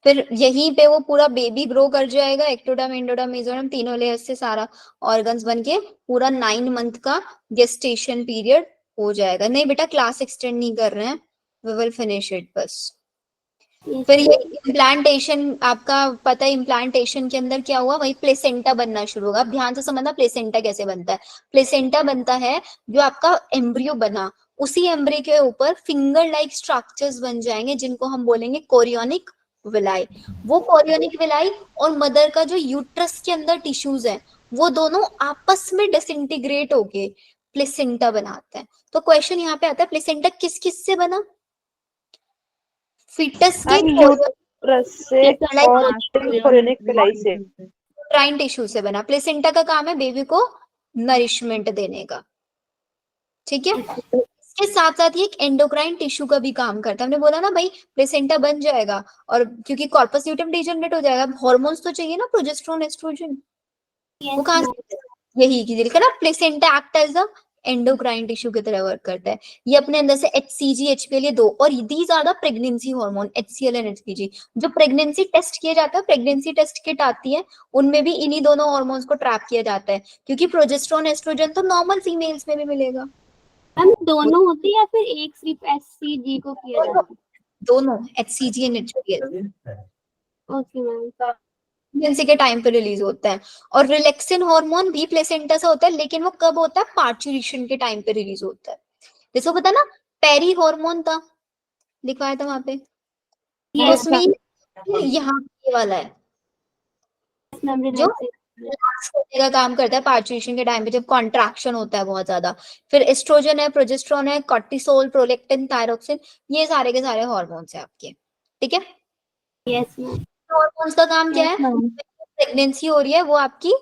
फिर यहीं पे वो पूरा बेबी ग्रो कर जाएगा, एक्टोडर्म एंडोडर्म मेसोडर्म तीनों लेयर से सारा ऑर्गन्स बन के पूरा 9 मंथ का गेस्टेशन पीरियड हो जाएगा। नहीं बेटा क्लास एक्सटेंड नहीं कर रहे हैं, वी विल फिनिश इट बस। फिर ये इम्प्लांटेशन आपका पता है, इम्प्लांटेशन के अंदर क्या हुआ, वही प्लेसेंटा बनना शुरू होगा। अब ध्यान से समझना प्लेसेंटा कैसे बनता है। प्लेसेंटा बनता है जो आपका एम्ब्रियो बना, उसी एम्ब्रियो के ऊपर फिंगर लाइक स्ट्रक्चर्स बन जाएंगे जिनको हम बोलेंगे कोरियोनिक विलाई। वो कोरियोनिक विलाई और मदर का जो यूट्रस के अंदर टिश्यूज है वो दोनों आपस में डिसइंटीग्रेट होके प्लेसेंटा बनाते हैं। तो क्वेश्चन यहाँ पे आता है प्लेसेंटा किस किस से बना, फीटस के यूट्रस से और कोरियोनिक विलाई से, ट्राइन टिश्यू से बना। प्लेसेंटा का काम है बेबी को नरिशमेंट देने का, ठीक है। इसके साथ साथ ये एक एंडोक्राइन टिश्यू का भी काम करता है। हमने बोला ना भाई प्लेसेंटा बन जाएगा और क्योंकि कॉर्पस ल्यूटेम डिजनरेट हो जाएगा, हार्मोन्स तो चाहिए ना, प्रोजेस्टेरोन एस्ट्रोजन, वो कहाँ से, यही की लिखा ना placenta act as a endocrine tissue की तरह वर्क करता है। ये अपने अंदर से HCG HPL ये दो, और these are the pregnancy hormone HCL and HCG। जो प्रेगनेंसी टेस्ट किया जाता है, प्रेगनेंसी टेस्ट किट आती है, उनमें भी इन्हीं दोनों हार्मोन्स को ट्रैप किया जाता है, क्योंकि प्रोजेस्टेरोन एस्ट्रोजन तो नॉर्मल फीमेल्स में भी मिलेगा। मैम दोनों होते हैं या फिर एक सिर्फ HCG को किया जाता है? दोनों HCG and HPL okay ma'am. Pregnancy के टाइम पे रिलीज होता है। और रिलैक्सिन हार्मोन भी प्लेसेंटा से होता है, लेकिन वो कब होता है, पार्चुरेशन के टाइम पे रिलीज होता है। जैसे पता ना पेरी हार्मोन था, लिखवाया था वहां पे, तो उसमें यहाँ ये वाला है जो रिलैक्स करने का काम करता है पार्चुरेशन के टाइम पे, जब कॉन्ट्रैक्शन होता है बहुत ज्यादा। फिर एस्ट्रोजन है, प्रोजेस्टेरोन है, कॉर्टिसोल, प्रोलेक्टिन, थायरोक्सिन, ये सारे के सारे हार्मोन्स है आपके, ठीक है। Yes ma'am. हार्मोन्स का काम क्या है, प्रेगनेंसी हो रही है वो आपकी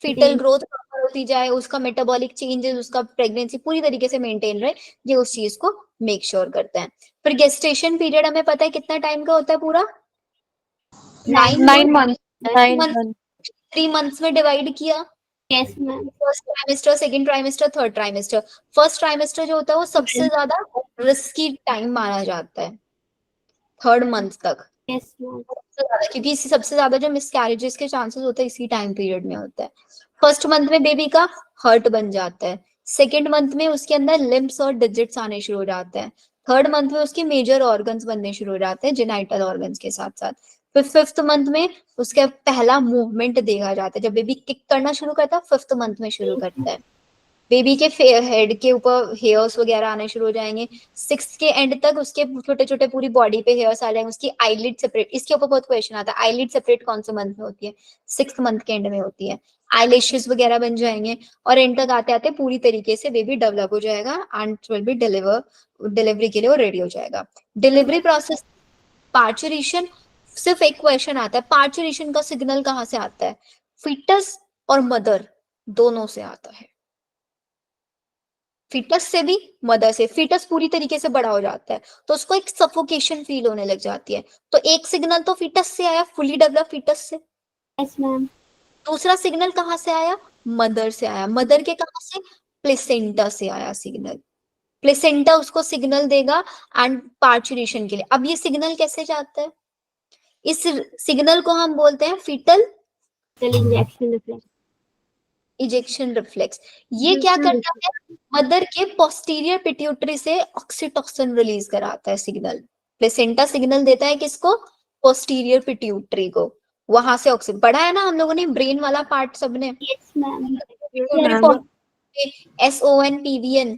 फीटल ग्रोथ प्रॉपर होती जाए, उसका मेटाबॉलिक चेंजेस, उसका प्रेगनेंसी पूरी तरीके से मेंटेन रहे, ये उस चीज को मेक श्योर करता है। फिर गेस्टेशन पीरियड हमें पता है कितना टाइम का होता है, पूरा 9 मंथ 3 मंथ्स में डिवाइड किया। Yes ma'am. First trimester, second trimester, third trimester. First trimester जो होता है वो सबसे ज्यादा रिस्की टाइम माना जाता है, 3rd मंथ तक। Yes ma'am. क्योंकि इसी सबसे ज्यादा जो मिसकैरेजेस के चांसेस होते हैं इसी टाइम पीरियड में होता है। फर्स्ट मंथ में बेबी का हर्ट बन जाता है, सेकेंड मंथ में उसके अंदर लिम्स और डिजिट्स आने शुरू हो जाते हैं, थर्ड मंथ में उसके मेजर ऑर्गन्स बनने शुरू हो जाते हैं जेनाइटल ऑर्गन्स के साथ साथ। फिर 5th मंथ में उसका पहला मूवमेंट देखा जाता है, जब बेबी किक करना शुरू करता है 5th मंथ में शुरू करता है। बेबी के हेड के ऊपर हेयर्स वगैरह आने शुरू हो जाएंगे। 6th के एंड तक उसके छोटे छोटे पूरी बॉडी पे हेयर्स आ जाएंगे। उसकी आईलिड सेपरेट, इसके ऊपर बहुत क्वेश्चन आता है, आईलिड सेपरेट कौन से मंथ में होती है, 6th मंथ के एंड में होती है। आईलैशेस वगैरह बन जाएंगे और एंड तक आते आते पूरी तरीके से बेबी डेवलप हो जाएगा एंड विल बी डिलीवरी के लिए वो रेडी हो जाएगा। डिलीवरी प्रोसेस, पार्चुरेशन, सिर्फ एक क्वेश्चन आता है, पार्चुरेशन का सिग्नल कहाँ से आता है, फीटस और मदर दोनों से आता है। फीटस से भी, मदर से। फीटस पूरी तरीके से बड़ा हो जाता है तो उसको एक सफोकेशन फील होने लग जाती है, तो एक सिग्नल तो फीटस से आया, फुली डेवलप फीटस से। Yes ma'am. दूसरा सिग्नल कहाँ से आया, मदर से आया। मदर के कहाँ से, प्लेसेंटा से आया सिग्नल। प्लेसेंटा उसको सिग्नल देगा एंड पार्चुरेशन के लिए। अब ये सिग्नल कैसे जाता है, इस सिग्नल को हम बोलते हैं fetal injection reflex. Ejection reflex. ये क्या करता है, मदर के पोस्टीरियर पिट्यूटरी से ऑक्सीटोसिन रिलीज कराता है सिग्नल। प्लेसेंटा सिग्नल देता है किसको, पोस्टीरियर पिट्यूटरी को, वहां से ऑक्सीजन। पढ़ा है ना हम लोगों ने ब्रेन वाला पार्ट सबने, यस मैम। SON PVN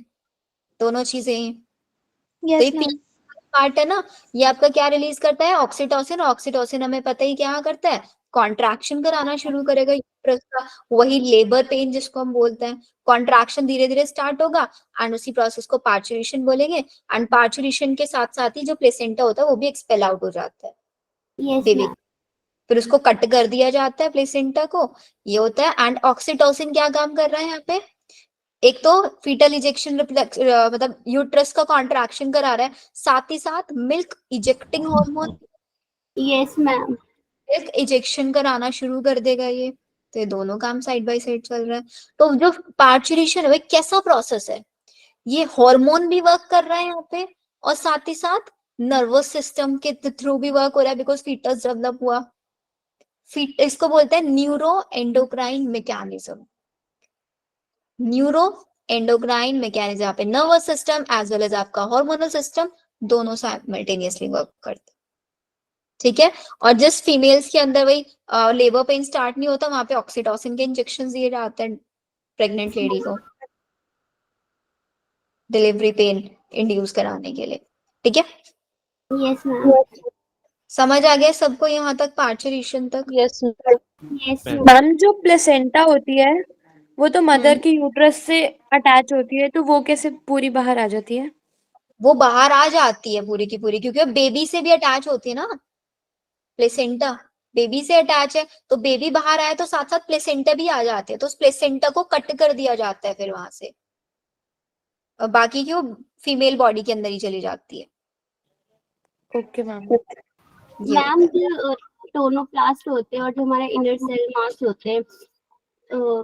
दोनों चीजें। तो ये पार्ट है ना, ये आपका क्या रिलीज करता है, ऑक्सीटोसिन। ऑक्सीटोसिन हमें पता ही क्या करता है, कॉन्ट्रैक्शन कराना शुरू करेगा यूट्रस का, वही लेबर पेन जिसको हम बोलते हैं। कॉन्ट्रैक्शन धीरे धीरे स्टार्ट होगा एंड उसी प्रोसेस को पार्चुरेशन बोलेंगे। एंड पार्चुरेशन के साथ साथ ही जो प्लेसेंटा होता है वो भी एक्सपेल आउट हो जाता है बेबी, फिर उसको कट कर दिया जाता है प्लेसेंटा को, ये होता है। एंड ऑक्सीटोसिन क्या काम कर रहा है यहाँ पे, एक तो फीटल इजेक्शन रिफ्लेक्स मतलब यूट्रस का कॉन्ट्रैक्शन करा रहा है, साथ ही साथ milk ejecting hormone, yes ma'am. Milk ejection कराना शुरू कर देगा ये। तो ये दोनों काम साइड बाय साइड चल रहा है। तो जो पार्चुरेशन है कैसा प्रोसेस है, ये हार्मोन भी वर्क कर रहा है यहाँ पे और साथ ही साथ नर्वस सिस्टम के थ्रू भी वर्क हो रहा है, बिकॉज फीटस डेवलप हुआ। इसको बोलते हैं neuro endocrine mechanism. Neuro endocrine mechanism, यहाँ पे nervous system as well as आपका हार्मोनल सिस्टम दोनों साइमल्टेनियसली वर्क करते हैं, ठीक है। और जिस फीमेल्स के अंदर वही लेबर पेन स्टार्ट नहीं होता, वहां पे ऑक्सीटोसिन के इंजेक्शन दिए जाते हैं प्रेग्नेंट लेडी को डिलीवरी पेन इंड्यूस कराने के लिए, ठीक है। Yes ma'am. समझ आ गया सबको यहाँ तक, पार्चुरेशन तक? यस यस मैम जो प्लेसेंटा होती है वो तो मदर की यूट्रस से अटैच होती है, तो वो कैसे पूरी बाहर आ जाती है? वो बाहर आ जाती है पूरी की पूरी, क्योंकि बेबी से भी अटैच होती है ना प्लेसेंटा, बेबी से अटैच है, तो बेबी बाहर आया तो साथ साथ प्लेसेंटा भी आ जाती है, तो उस प्लेसेंटा को कट कर दिया जाता है फिर वहां से, और बाकी की वो फीमेल बॉडी के अंदर ही चली जाती है। Okay ma'am. ये मैम जो टोनोप्लास्ट होते हैं और जो हमारे इनर सेल मास होते हैं,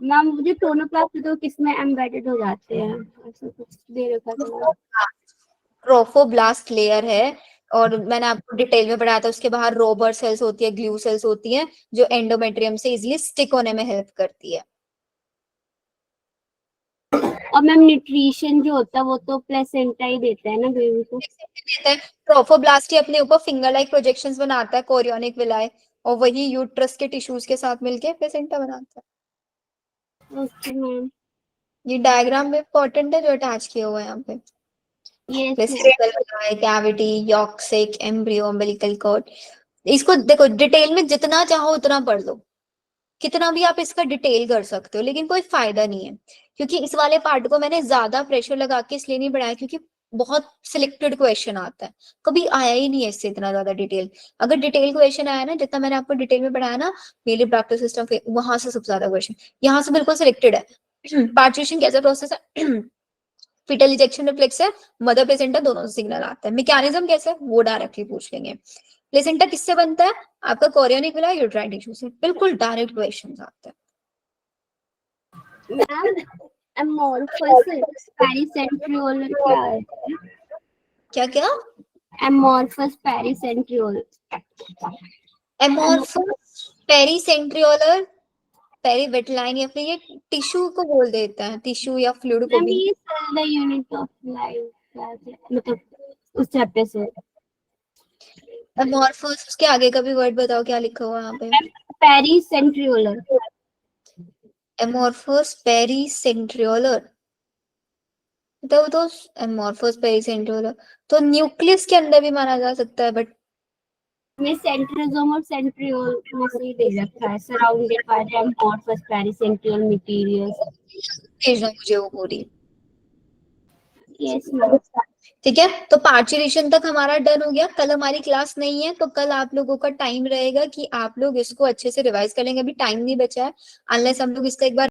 मैम मुझे टोनोप्लास्ट तो किसमें एम्बेडेड हो जाते हैं, ऐसा कुछ दे रखा था। ट्रोफोब्लास्ट लेयर है, और मैंने आपको डिटेल में पढ़ाया था, उसके बाहर रोबर सेल्स होती है, ग्लू सेल्स होती हैं, जो एंडोमेट्रियम से इजिली स्टिक होने में हेल्प करती है। और मैम न्यूट्रिशन जो होता है वो तो प्लेसेंटा ही देता है ना बेबी को। देता है, ट्रोफोब्लास्ट ही अपने ऊपर फिंगर लाइक प्रोजेक्शंस बनाता है, कोरियोनिक विलाई, और वही यूट्रस के टिश्यूज के साथ मिलके प्लेसेंटा बनाता है। Okay ma'am. ये डायग्राम में इंपॉर्टेंट है जो अटैच किया हुआ है यहाँ पे। यस प्लेसेंटा, कैविटी, यॉक सेक, एम्ब्रियो, अम्बिलिकल कॉर्ड। इसको देखो डिटेल में जितना चाहो उतना पढ़ लो, कितना भी आप इसका डिटेल कर सकते हो, लेकिन कोई फायदा नहीं है, क्योंकि इस वाले पार्ट को मैंने ज्यादा प्रेशर लगा के इसलिए नहीं पढ़ाया, क्योंकि बहुत सिलेक्टेड क्वेश्चन आता है, कभी आया ही नहीं है इससे इतना ज्यादा डिटेल। अगर डिटेल क्वेश्चन आया ना, जितना मैंने आपको डिटेल में पढ़ाया ना मेल रिप्रोडक्टिव सिस्टम, वहां से सबसे ज्यादा क्वेश्चन, यहाँ से बिल्कुल सिलेक्टेड है। पार्टीशन कैसा प्रोसेस है, फीटल इजेक्शन रिफ्लेक्स है, मदर प्लेसेंटा दोनों से सिग्नल आता है, मैकेनिज्म कैसे है वो डायरेक्टली पूछ लेंगे। प्लेसेंटा किससे बनता है, आपका कोरियोनिक विलाई, यूट्राइन टिश्यू से, बिल्कुल डायरेक्ट क्वेश्चंस आते हैं। मैम एमोर्फस पेरिसेंट्रियोलर क्या है? क्या क्या? एमोर्फस पेरिसेंट्रियोलर। एमोर्फस पेरिसेंट्रियोलर, पेरीवेटलाइन, या फिर ये टिश्यू को बोल देता है, टिश्यू या फ्लूइड को मैम भी। ये cell the unit of life क्या है? मतलब उस चैप्टर से। एमोर्फस, उसके आगे का भी वर्ड बताओ क्या लिखा हुआ है यहाँ पे। पेरिसेंट्रियोलर। एमोर्फस पेरिसेंट्रियोलर, तो एमोर्फस पेरिसेंट्रियोलर तो न्यूक्लियस के अंदर भी माना जा सकता है, बट में सेंट्रोसोम और सेंट्रियोल में से ही दे रखा है, surrounded by the amorphous pericentriolar materials. भेजना मुझे वो पूरी। Yes ma'am. ठीक है, तो पार्चुरेशन तक हमारा डन हो गया। कल हमारी क्लास नहीं है, तो कल आप लोगों का टाइम रहेगा कि आप लोग इसको अच्छे से रिवाइज कर लेंगे, अभी टाइम नहीं बचा है, अनलेस हम लोग इसका एक बार